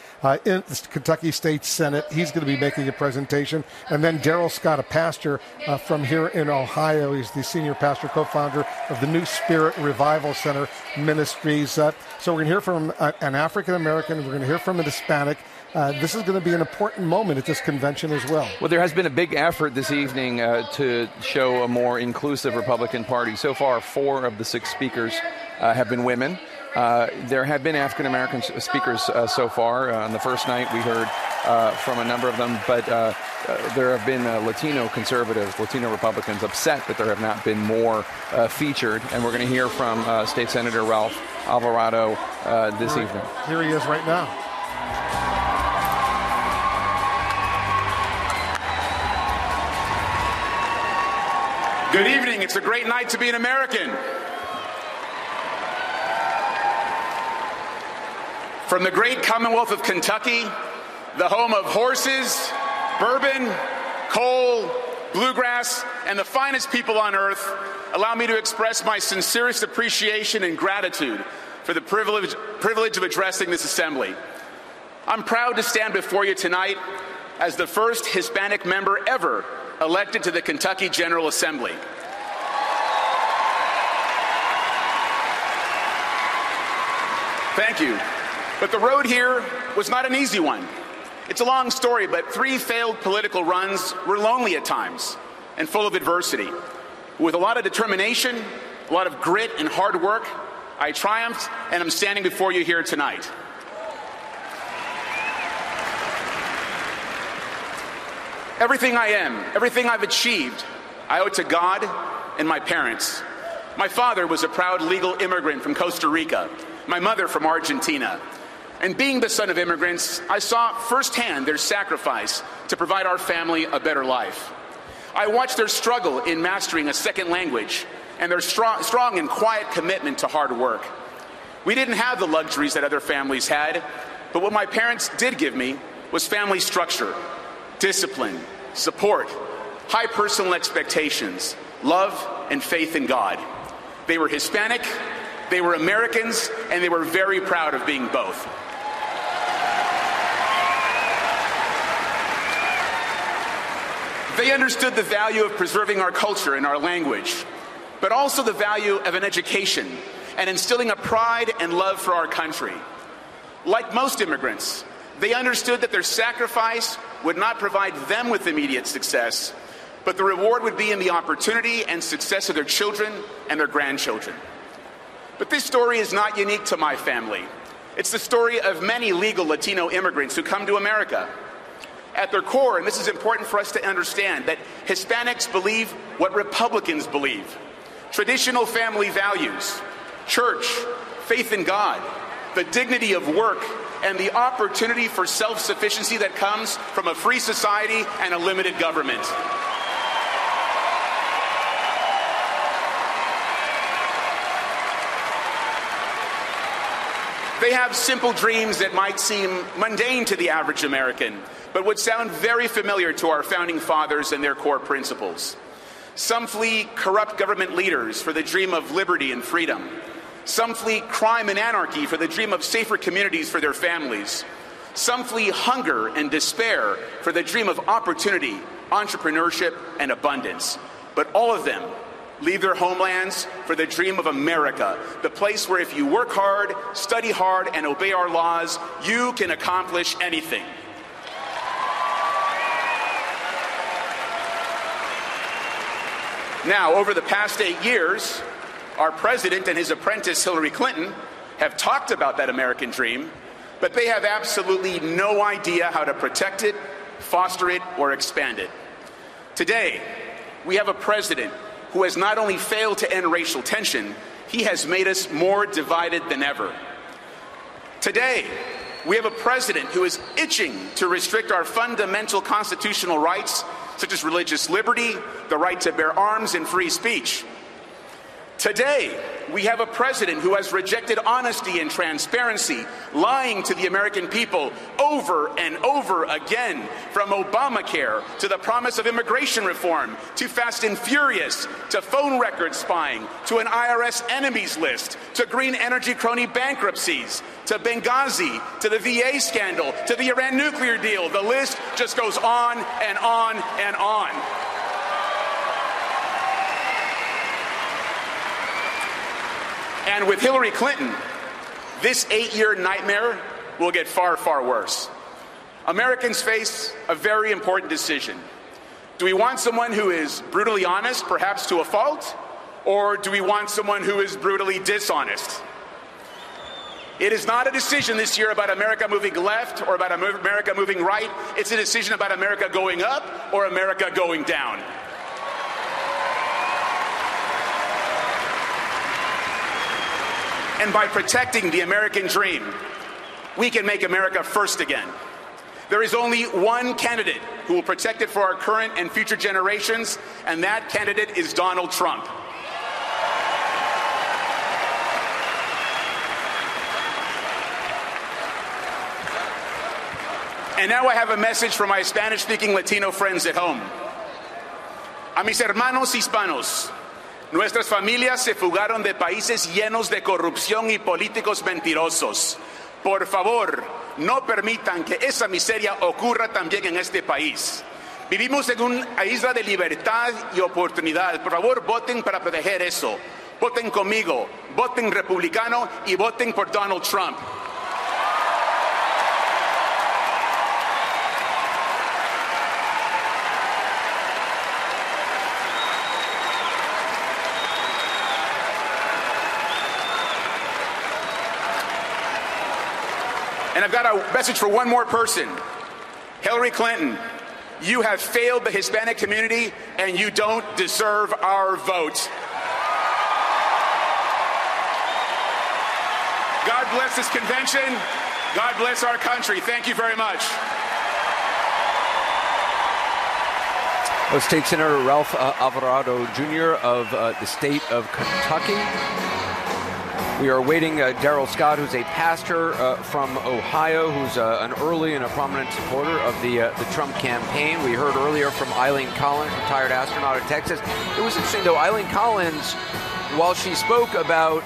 in the Kentucky State Senate. He's going to be making a presentation. And then Darrell Scott, a pastor from here in Ohio. He's the senior pastor, co-founder of the New Spirit Revival Center Ministries. So we're going to hear from an African-American. We're going to hear from a Hispanic. This is going to be an important moment at this convention as well. Well, there has been a big effort this evening to show a more inclusive Republican Party. So far, 4 of the 6 speakers have been women. There have been African-American speakers so far. On the first night, we heard from a number of them, but there have been Latino conservatives, Latino Republicans upset that there have not been more featured. And we're going to hear from State Senator Ralph Alvarado this evening. Here he is right now. Good evening. It's a great night to be an American. From the great Commonwealth of Kentucky, the home of horses, bourbon, coal, bluegrass, and the finest people on earth, allow me to express my sincerest appreciation and gratitude for the privilege of addressing this assembly. I'm proud to stand before you tonight as the first Hispanic member ever elected to the Kentucky General Assembly. Thank you. But the road here was not an easy one. It's a long story, but 3 failed political runs were lonely at times and full of adversity. With a lot of determination, a lot of grit and hard work, I triumphed and I'm standing before you here tonight. Everything I am, everything I've achieved, I owe to God and my parents. My father was a proud legal immigrant from Costa Rica, my mother from Argentina. And being the son of immigrants, I saw firsthand their sacrifice to provide our family a better life. I watched their struggle in mastering a second language and their strong and quiet commitment to hard work. We didn't have the luxuries that other families had, but what my parents did give me was family structure, discipline, support, high personal expectations, love, and faith in God. They were Hispanic, they were Americans, and they were very proud of being both. They understood the value of preserving our culture and our language, but also the value of an education and instilling a pride and love for our country. Like most immigrants, they understood that their sacrifice would not provide them with immediate success, but the reward would be in the opportunity and success of their children and their grandchildren. But this story is not unique to my family. It's the story of many legal Latino immigrants who come to America. At their core, and this is important for us to understand, that Hispanics believe what Republicans believe. Traditional family values, church, faith in God, the dignity of work, and the opportunity for self-sufficiency that comes from a free society and a limited government. They have simple dreams that might seem mundane to the average American, but would sound very familiar to our founding fathers and their core principles. Some flee corrupt government leaders for the dream of liberty and freedom. Some flee crime and anarchy for the dream of safer communities for their families. Some flee hunger and despair for the dream of opportunity, entrepreneurship, and abundance. But all of them leave their homelands for the dream of America, the place where if you work hard, study hard, and obey our laws, you can accomplish anything. Now, over the past 8 years, our president and his apprentice, Hillary Clinton, have talked about that American dream, but they have absolutely no idea how to protect it, foster it, or expand it. Today, we have a president who has not only failed to end racial tension, he has made us more divided than ever. Today, we have a president who is itching to restrict our fundamental constitutional rights, such as religious liberty, the right to bear arms, and free speech. Today, we have a president who has rejected honesty and transparency, lying to the American people over and over again, from Obamacare to the promise of immigration reform, to Fast and Furious, to phone record spying, to an IRS enemies list, to green energy crony bankruptcies, to Benghazi, to the VA scandal, to the Iran nuclear deal. The list just goes on and on and on. And with Hillary Clinton, this 8-year nightmare will get far, far worse. Americans face a very important decision. Do we want someone who is brutally honest, perhaps to a fault, or do we want someone who is brutally dishonest? It is not a decision this year about America moving left or about America moving right. It's a decision about America going up or America going down. And by protecting the American dream, we can make America first again. There is only one candidate who will protect it for our current and future generations, and that candidate is Donald Trump. And now I have a message for my Spanish-speaking Latino friends at home. A mis hermanos hispanos, nuestras familias se fugaron de países llenos de corrupción y políticos mentirosos. Por favor, no permitan que esa miseria ocurra también en este país. Vivimos en una isla de libertad y oportunidad. Por favor, voten para proteger eso. Voten conmigo, voten republicano y voten por Donald Trump. And I've got a message for one more person. Hillary Clinton, you have failed the Hispanic community and you don't deserve our vote. God bless this convention. God bless our country. Thank you very much. Well, State Senator Ralph Alvarado Jr. of the state of Kentucky. We are awaiting Darrell Scott, who's a pastor from Ohio, who's an early and a prominent supporter of the Trump campaign. We heard earlier from Eileen Collins, retired astronaut at Texas. It was interesting, though. Eileen Collins, while she spoke about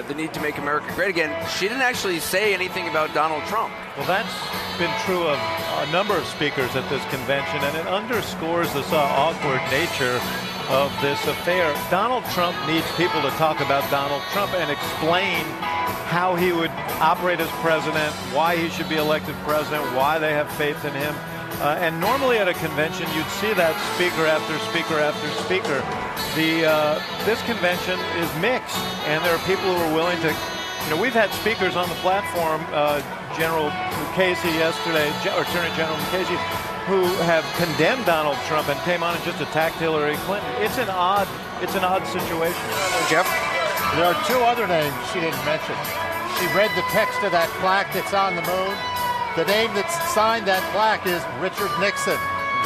the need to make America great again, she didn't actually say anything about Donald Trump. Well, that's been true of a number of speakers at this convention, and it underscores the awkward nature of this affair. Donald Trump needs people to talk about Donald Trump and explain how he would operate as president, why he should be elected president, why they have faith in him. And normally at a convention, you'd see that speaker after speaker after speaker. This convention is mixed, and there are people who are willing to, we've had speakers on the platform, General Mukasey yesterday, or Attorney General Mukasey, who have condemned Donald Trump and came on and just attacked Hillary Clinton. It's an odd situation. Jeff? There are two other names she didn't mention. She read the text of that plaque that's on the moon. The name that signed that plaque is Richard Nixon,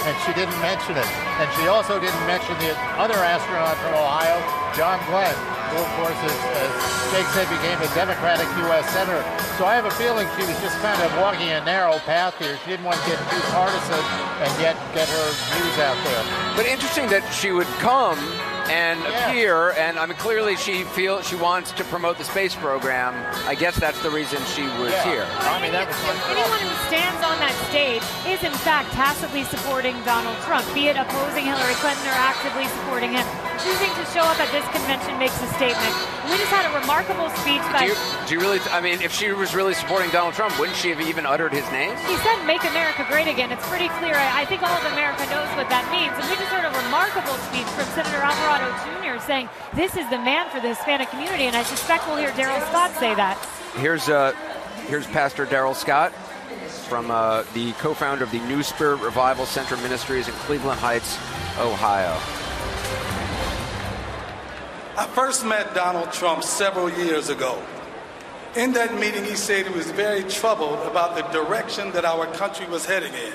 and she didn't mention it. And she also didn't mention the other astronaut from Ohio, John Glenn, who, of course, as Jake said, became a Democratic U.S. Senator. So I have a feeling she was just kind of walking a narrow path here. She didn't want to get too partisan and yet get her views out there. But interesting that she would come and appear, and I mean, clearly she feels she wants to promote the space program. I guess that's the reason she was here. I mean, anyone who stands on that stage is in fact tacitly supporting Donald Trump, be it opposing Hillary Clinton or actively supporting him. Choosing to show up at this convention makes a statement. We just had a remarkable speech by... Do you really, I mean, if she was really supporting Donald Trump, wouldn't she have even uttered his name? He said, "Make America Great Again." It's pretty clear. I think all of America knows what that means. And we just heard a remarkable speech from Senator Alvarado Jr. saying, this is the man for the Hispanic community, and I suspect we'll hear Darrell Scott say that. Here's Pastor Darrell Scott, from the co-founder of the New Spirit Revival Center Ministries in Cleveland Heights, Ohio. I first met Donald Trump several years ago. In that meeting, he said he was very troubled about the direction that our country was heading in.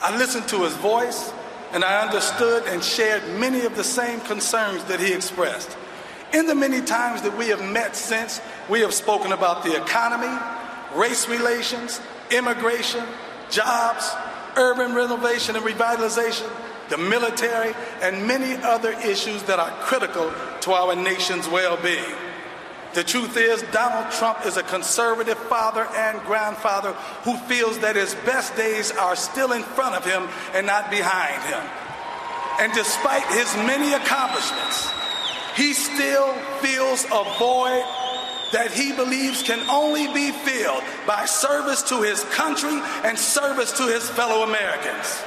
I listened to his voice, and I understood and shared many of the same concerns that he expressed. In the many times that we have met since, we have spoken about the economy, race relations, immigration, jobs, urban renovation and revitalization, the military, and many other issues that are critical to our nation's well-being. The truth is, Donald Trump is a conservative father and grandfather who feels that his best days are still in front of him and not behind him. And despite his many accomplishments, he still feels a void that he believes can only be filled by service to his country and service to his fellow Americans.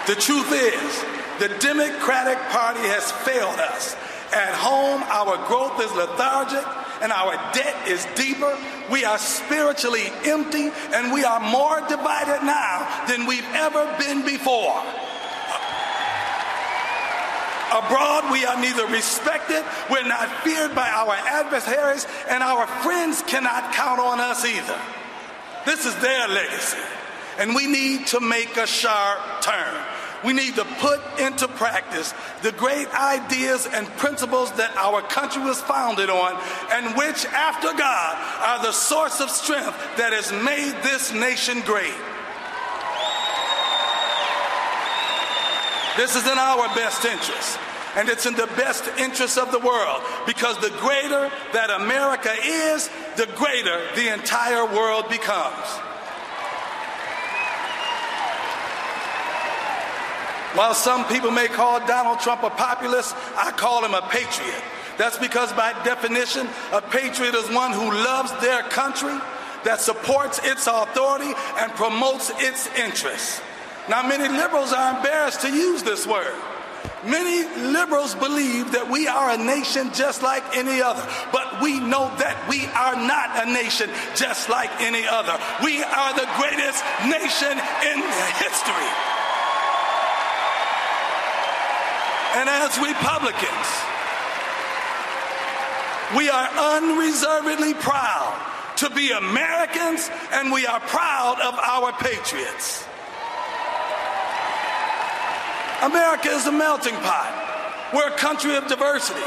The truth is, the Democratic Party has failed us. At home, our growth is lethargic and our debt is deeper. We are spiritually empty and we are more divided now than we've ever been before. Abroad, we are neither respected, we're not feared by our adversaries, and our friends cannot count on us either. This is their legacy, and we need to make a sharp turn. We need to put into practice the great ideas and principles that our country was founded on, and which, after God, are the source of strength that has made this nation great. This is in our best interest, and it's in the best interest of the world, because the greater that America is, the greater the entire world becomes. While some people may call Donald Trump a populist, I call him a patriot. That's because by definition, a patriot is one who loves their country, that supports its authority and promotes its interests. Now, many liberals are embarrassed to use this word. Many liberals believe that we are a nation just like any other, but we know that we are not a nation just like any other. We are the greatest nation in history. And as Republicans, we are unreservedly proud to be Americans, and we are proud of our patriots. America is a melting pot. We're a country of diversity,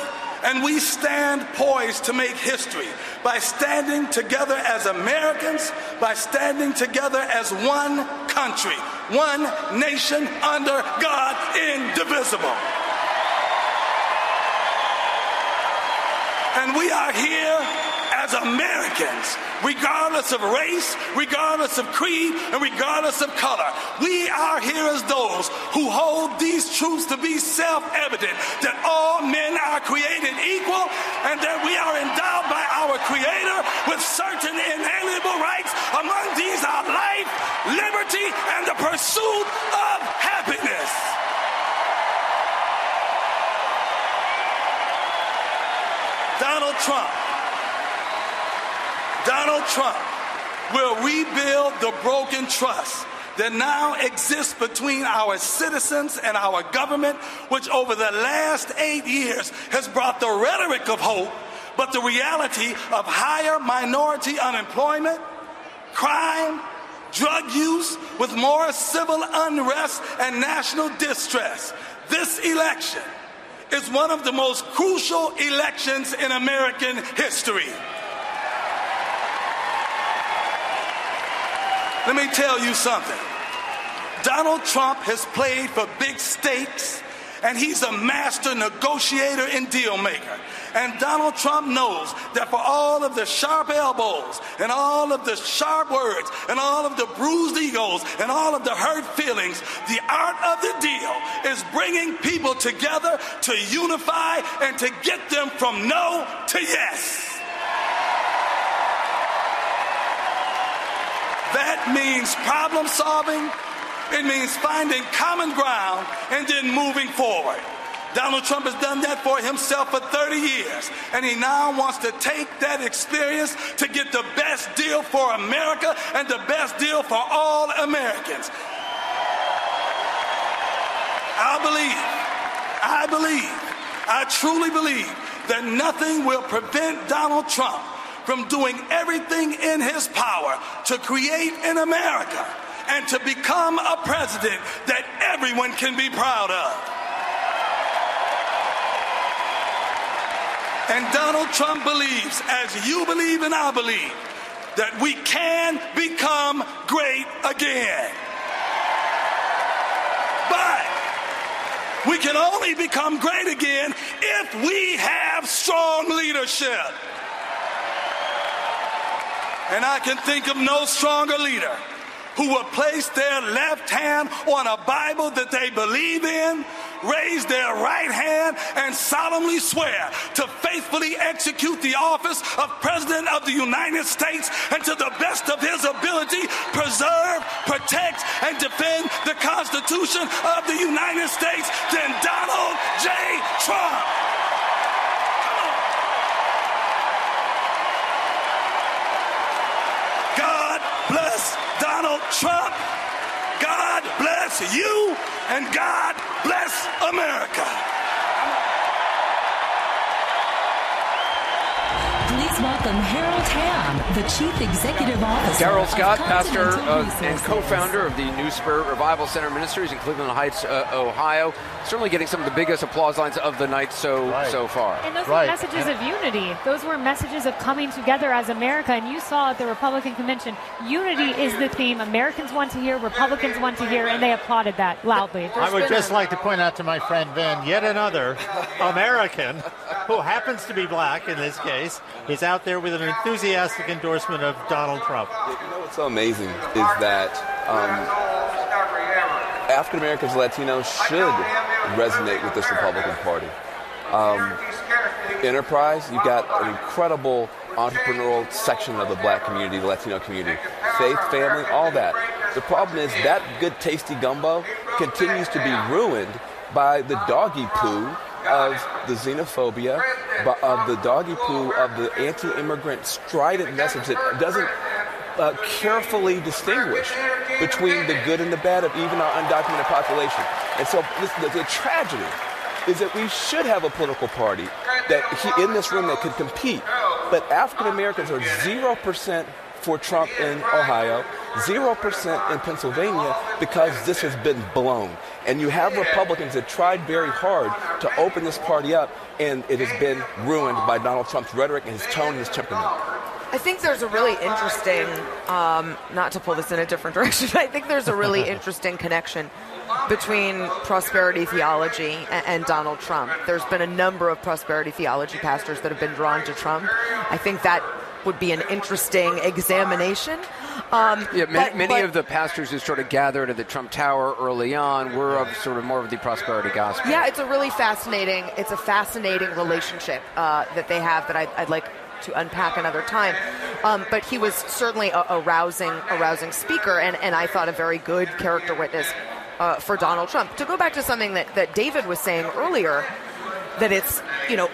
and we stand poised to make history by standing together as Americans, by standing together as one country, one nation under God, indivisible. And we are here as Americans, regardless of race, regardless of creed, and regardless of color. We are here as those who hold these truths to be self-evident, that all men are created equal and that we are endowed by our Creator with certain inalienable rights. Among these are life, liberty, and the pursuit of happiness. Donald Trump will rebuild the broken trust that now exists between our citizens and our government, which over the last 8 years has brought the rhetoric of hope, but the reality of higher minority unemployment, crime, drug use, with more civil unrest and national distress. This election is one of the most crucial elections in American history. Let me tell you something. Donald Trump has played for big stakes, and he's a master negotiator and deal maker. And Donald Trump knows that for all of the sharp elbows and all of the sharp words and all of the bruised egos and all of the hurt feelings, the art of the deal is bringing people together to unify and to get them from no to yes. That means problem solving. It means finding common ground and then moving forward. Donald Trump has done that for himself for 30 years, and he now wants to take that experience to get the best deal for America and the best deal for all Americans. I truly believe that nothing will prevent Donald Trump from doing everything in his power to create an America and to become a president that everyone can be proud of. And Donald Trump believes, as you believe and I believe, that we can become great again. But we can only become great again if we have strong leadership. And I can think of no stronger leader who will place their left hand on a Bible that they believe in, raise their right hand, and solemnly swear to faithfully execute the office of President of the United States and to the best of his ability preserve, protect, and defend the Constitution of the United States than Donald J. Trump. God bless Donald Trump. God bless you, and God bless America. Please welcome Harold Hamm, the Chief Executive Officer. Darrell Scott, of pastor Continental and co-founder of the New Spirit Revival Center Ministries in Cleveland Heights, Ohio. Certainly getting some of the biggest applause lines of the night so far. And those were messages of unity. Those were messages of coming together as America. And you saw at the Republican convention, unity is the theme. Americans want to hear, Republicans want to hear, and they applauded that loudly. I would just like to point out to my friend Ben, yet another American who happens to be black in this case, is out there with an enthusiastic endorsement of Donald Trump. You know what's so amazing is that African Americans, Latinos should resonate with this Republican Party. Enterprise, you've got an incredible entrepreneurial section of the black community, the Latino community. Faith, family, all that. The problem is that good, tasty gumbo continues to be ruined by the doggy poo of the xenophobia, of the doggy poo of the anti-immigrant strident message that doesn't carefully distinguish between the good and the bad of even our undocumented population. And so the tragedy is that we should have a political party that in this room that could compete. But African Americans are 0% for Trump in Ohio, 0% in Pennsylvania, because this has been blown. And you have Republicans that tried very hard to open this party up, and it has been ruined by Donald Trump's rhetoric and his tone and his temperament. I think there's a really interesting, not to pull this in a different direction, but I think there's a really interesting connection between prosperity theology and Donald Trump. There's been a number of prosperity theology pastors that have been drawn to Trump. I think that would be an interesting examination. Many of the pastors who sort of gathered at the Trump Tower early on were of sort of more of the prosperity gospel. Yeah, it's a fascinating relationship that they have that I'd like to unpack another time. But he was certainly a rousing speaker, and I thought a very good character witness for Donald Trump. To go back to something that David was saying earlier, that it's,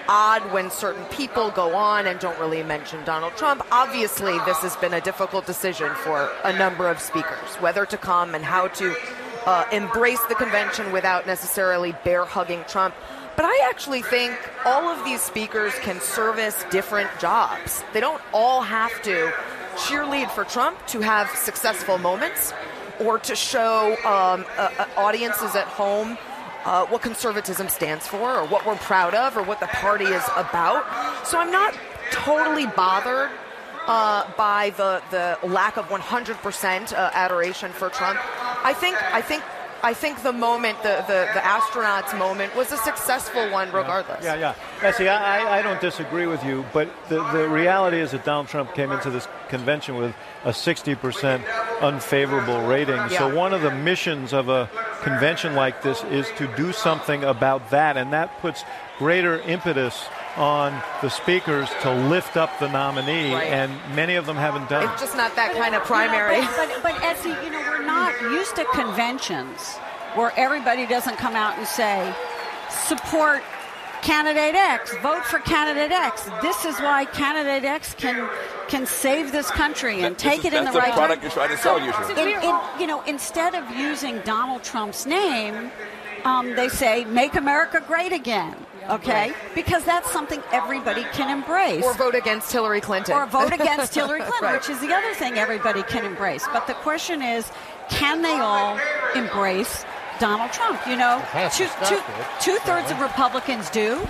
odd when certain people go on and don't really mention Donald Trump. Obviously, this has been a difficult decision for a number of speakers, whether to come and how to embrace the convention without necessarily bear-hugging Trump. But I actually think all of these speakers can service different jobs. They don't all have to cheerlead for Trump to have successful moments or to show audiences at home what conservatism stands for or what we're proud of or what the party is about. So I'm not totally bothered by the lack of 100% adoration for Trump. I think the moment, the astronauts moment, was a successful one regardless. Yeah. See, I don't disagree with you, but the reality is that Donald Trump came into this convention with a 60% unfavorable rating. Yeah. So one of the missions of a convention like this is to do something about that, and that puts greater impetus on the speakers to lift up the nominee, right. And many of them haven't done it. It's just not that kind of primary. But Essie, we're not used to conventions where everybody doesn't come out and say, support candidate X, vote for candidate X. This is why candidate X can save this country and take it in the right direction. That's the product you're trying to sell usually. Instead of using Donald Trump's name, they say, make America great again. Okay? Right. Because that's something everybody can embrace. Or vote against Hillary Clinton. Or vote against Hillary Clinton, right. Which is the other thing everybody can embrace. But the question is, can they all embrace Donald Trump? Two-thirds of Republicans do.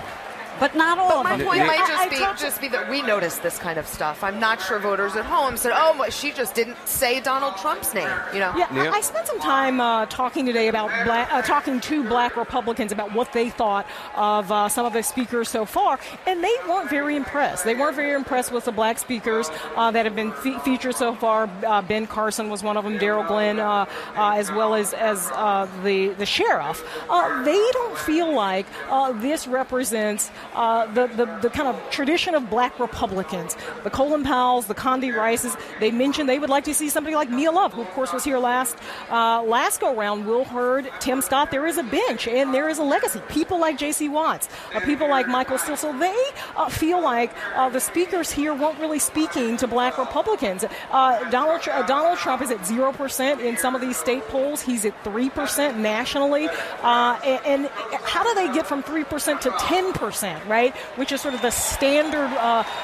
But not all of them. My point might just be that we notice this kind of stuff. I'm not sure voters at home said, "Oh, she just didn't say Donald Trump's name." Yeah, I spent some time talking today about talking to Black Republicans about what they thought of some of the speakers so far, and they weren't very impressed. They weren't very impressed with the Black speakers that have been featured so far. Ben Carson was one of them. Daryl Glenn, as well as the sheriff. They don't feel like this represents the kind of tradition of Black Republicans. The Colin Powells, the Condi Rices, they mentioned they would like to see somebody like Mia Love, who of course was here last go-round. Will Hurd, Tim Scott. There is a bench and there is a legacy. People like J.C. Watts, people like Michael Steele. So they feel like the speakers here weren't really speaking to Black Republicans. Donald Trump is at 0% in some of these state polls. He's at 3% nationally. And how do they get from 3% to 10%, right? Which is sort of the standard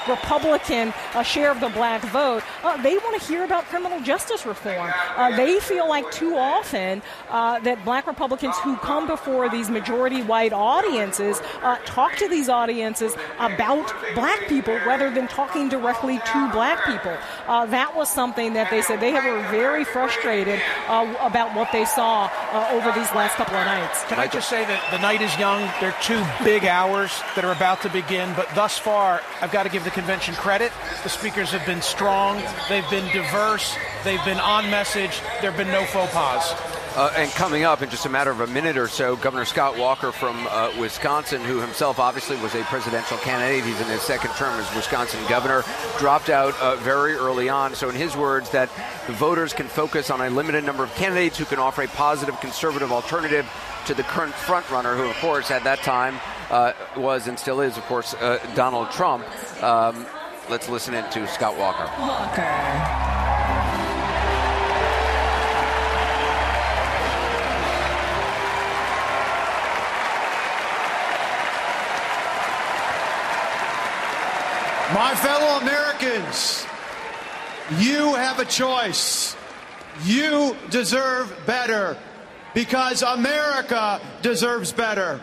Republican share of the Black vote. They want to hear about criminal justice reform. They feel like too often that Black Republicans who come before these majority white audiences talk to these audiences about Black people rather than talking directly to Black people. That was something that they said they were very frustrated about what they saw over these last couple of nights. Can I just say that the night is young. There are 2 big hours that are about to begin, but thus far, I've got to give the convention credit. The speakers have been strong. They've been diverse. They've been on message. There have been no faux pas. And coming up in just a matter of a minute or so, Governor Scott Walker from Wisconsin, who himself obviously was a presidential candidate, he's in his second term as Wisconsin governor, dropped out very early on. So in his words, that the voters can focus on a limited number of candidates who can offer a positive conservative alternative to the current frontrunner, who of course at that time was and still is, of course, Donald Trump. Let's listen in to Scott Walker. My fellow Americans, you have a choice. You deserve better because America deserves better.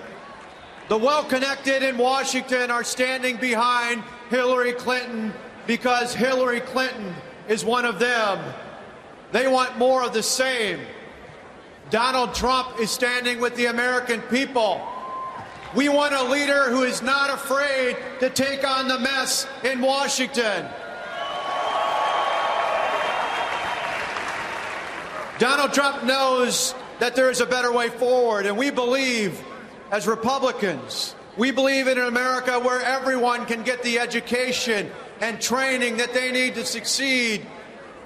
The well-connected in Washington are standing behind Hillary Clinton because Hillary Clinton is one of them. They want more of the same. Donald Trump is standing with the American people. We want a leader who is not afraid to take on the mess in Washington. Donald Trump knows that there is a better way forward, and we believe, as Republicans, we believe in an America where everyone can get the education and training that they need to succeed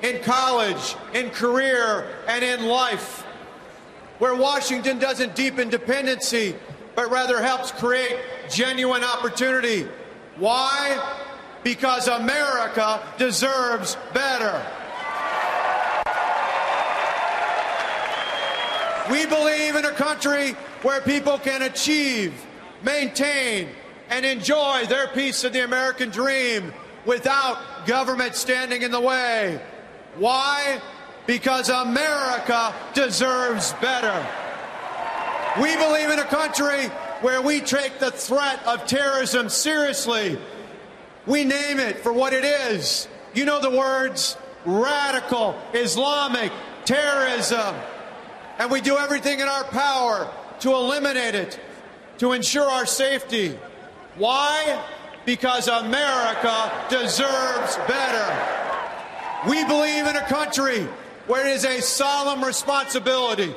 in college, in career, and in life. Where Washington doesn't deepen dependency but rather helps create genuine opportunity. Why? Because America deserves better. We believe in a country where people can achieve, maintain, and enjoy their piece of the American dream without government standing in the way. Why? Because America deserves better. We believe in a country where we take the threat of terrorism seriously. We name it for what it is. You know the words: radical Islamic terrorism. And we do everything in our power to eliminate it, to ensure our safety. Why? Because America deserves better. We believe in a country where it is a solemn responsibility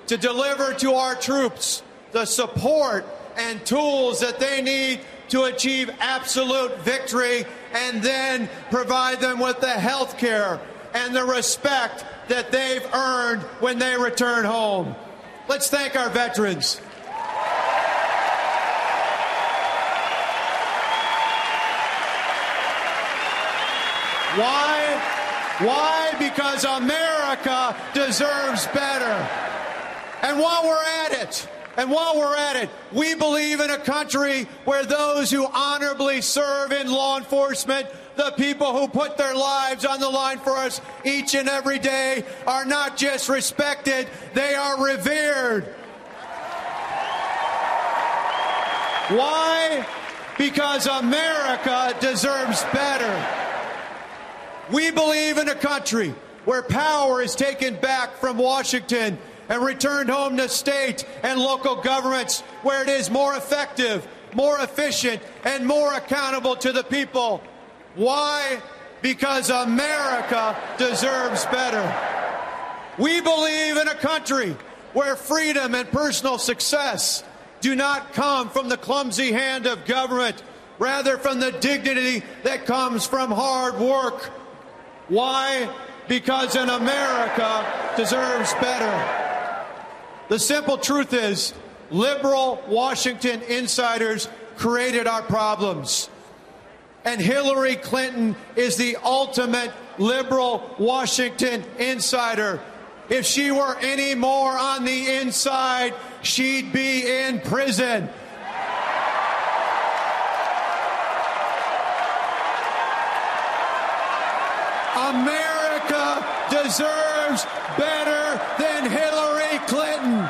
to deliver to our troops the support and tools that they need to achieve absolute victory, and then provide them with the health care and the respect that they've earned when they return home. Let's thank our veterans. Why? Because America deserves better. And while we're at it, we believe in a country where those who honorably serve in law enforcement, the people who put their lives on the line for us each and every day, are not just respected, they are revered. Why? Because America deserves better. We believe in a country where power is taken back from Washington and returned home to state and local governments, where it is more effective, more efficient, and more accountable to the people. Why? Because America deserves better. We believe in a country where freedom and personal success do not come from the clumsy hand of government, rather from the dignity that comes from hard work. Why? Because an America deserves better. The simple truth is, liberal Washington insiders created our problems. And Hillary Clinton is the ultimate liberal Washington insider. If she were any more on the inside, she'd be in prison. America deserves better than Hillary Clinton.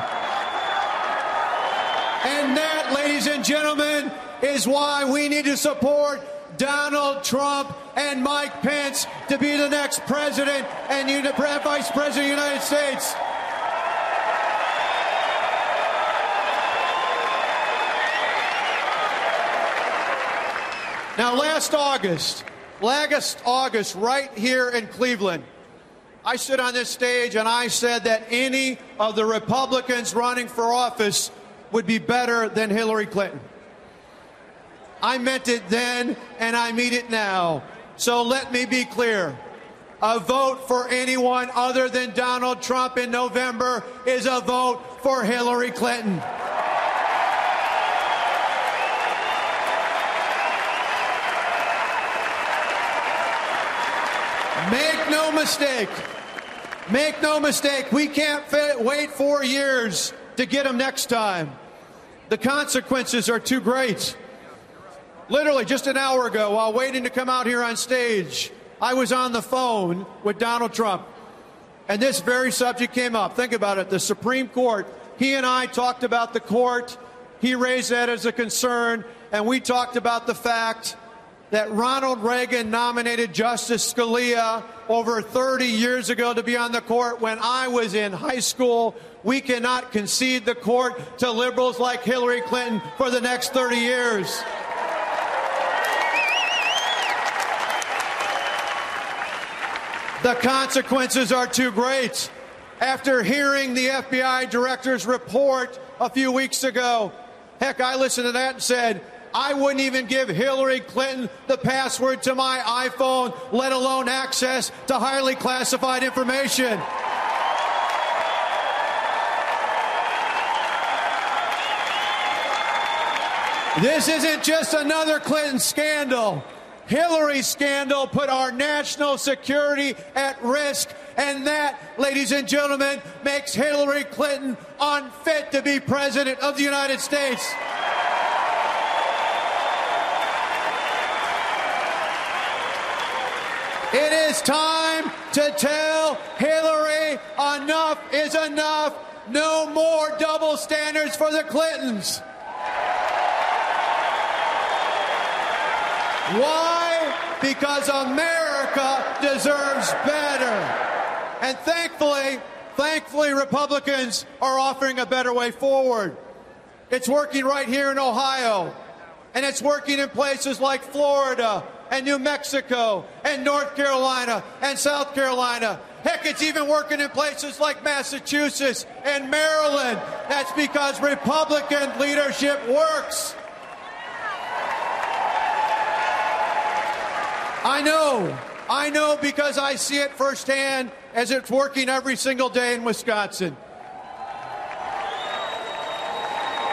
And that, ladies and gentlemen, is why we need to support Donald Trump and Mike Pence to be the next president and vice president of the United States. Now, last August, right here in Cleveland, I stood on this stage and I said that any of the Republicans running for office would be better than Hillary Clinton. I meant it then, and I mean it now. So let me be clear. A vote for anyone other than Donald Trump in November is a vote for Hillary Clinton. Make no mistake, we can't wait 4 years to get them next time. The consequences are too great. Literally just an hour ago, while waiting to come out here on stage, I was on the phone with Donald Trump, and this very subject came up. Think about it. The Supreme Court, he and I talked about the court. He raised that as a concern, and we talked about the fact that Ronald Reagan nominated Justice Scalia over 30 years ago to be on the court when I was in high school. We cannot concede the court to liberals like Hillary Clinton for the next 30 years. The consequences are too great. After hearing the FBI director's report a few weeks ago, heck, I listened to that and said, I wouldn't even give Hillary Clinton the password to my iPhone, let alone access to highly classified information. This isn't just another Clinton scandal. Hillary's scandal put our national security at risk, and that, ladies and gentlemen, makes Hillary Clinton unfit to be president of the United States. It is time to tell Hillary enough is enough. No more double standards for the Clintons. Why? Because America deserves better. And thankfully, Republicans are offering a better way forward. It's working right here in Ohio, and it's working in places like Florida and New Mexico and North Carolina and South Carolina. Heck, it's even working in places like Massachusetts and Maryland. That's because Republican leadership works. I know because I see it firsthand as it's working every single day in Wisconsin.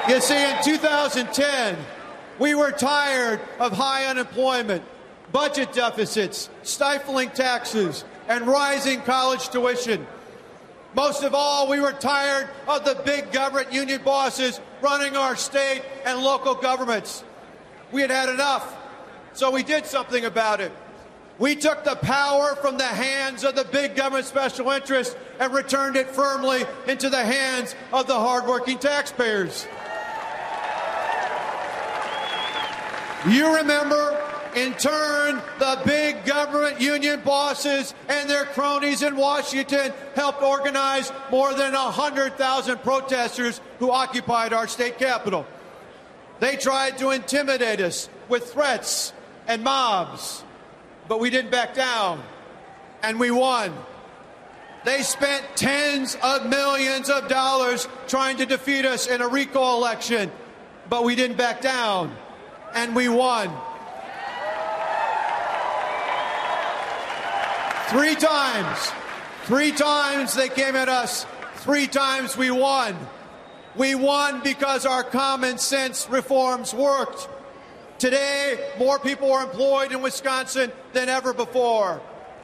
You see, in 2010, we were tired of high unemployment, budget deficits, stifling taxes, and rising college tuition. Most of all, we were tired of the big government union bosses running our state and local governments. We had had enough, so we did something about it. We took the power from the hands of the big government special interests and returned it firmly into the hands of the hardworking taxpayers. You remember, in turn, the big government union bosses and their cronies in Washington helped organize more than 100,000 protesters who occupied our state capitol. They tried to intimidate us with threats and mobs, but we didn't back down, and we won. They spent tens of millions of dollars trying to defeat us in a recall election, but we didn't back down, and we won. Three times they came at us. 3 times we won. We won because our common sense reforms worked. Today, more people are employed in Wisconsin than ever before.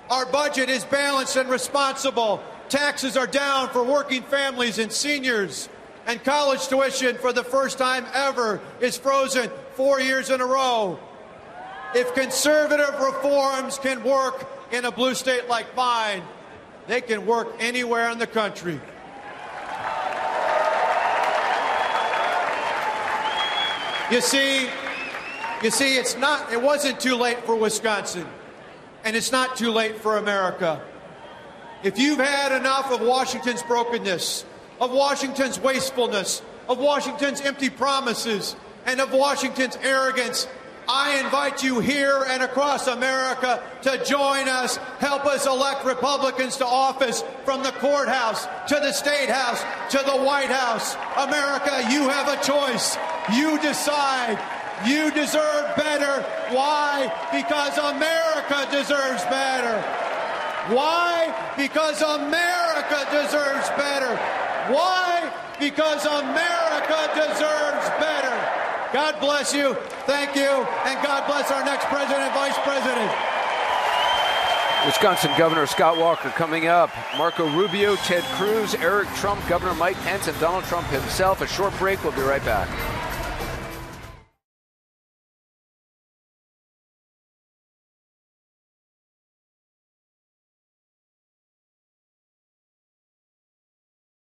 Our budget is balanced and responsible. Taxes are down for working families and seniors. And college tuition, for the first time ever, is frozen 4 years in a row. If conservative reforms can work in a blue state like mine, they can work anywhere in the country. You see, it wasn't too late for Wisconsin, and it's not too late for America. If you've had enough of Washington's brokenness, of Washington's wastefulness, of Washington's empty promises, and of Washington's arrogance, I invite you here and across America to join us, help us elect Republicans to office, from the courthouse to the State House to the White House. America, you have a choice. You decide. You deserve better. Why? Because America deserves better. Why? Because America deserves better. Why? Because America deserves better. God bless you. Thank you. And God bless our next president and vice president. Wisconsin Governor Scott Walker coming up. Marco Rubio, Ted Cruz, Eric Trump, Governor Mike Pence, and Donald Trump himself. A short break. We'll be right back.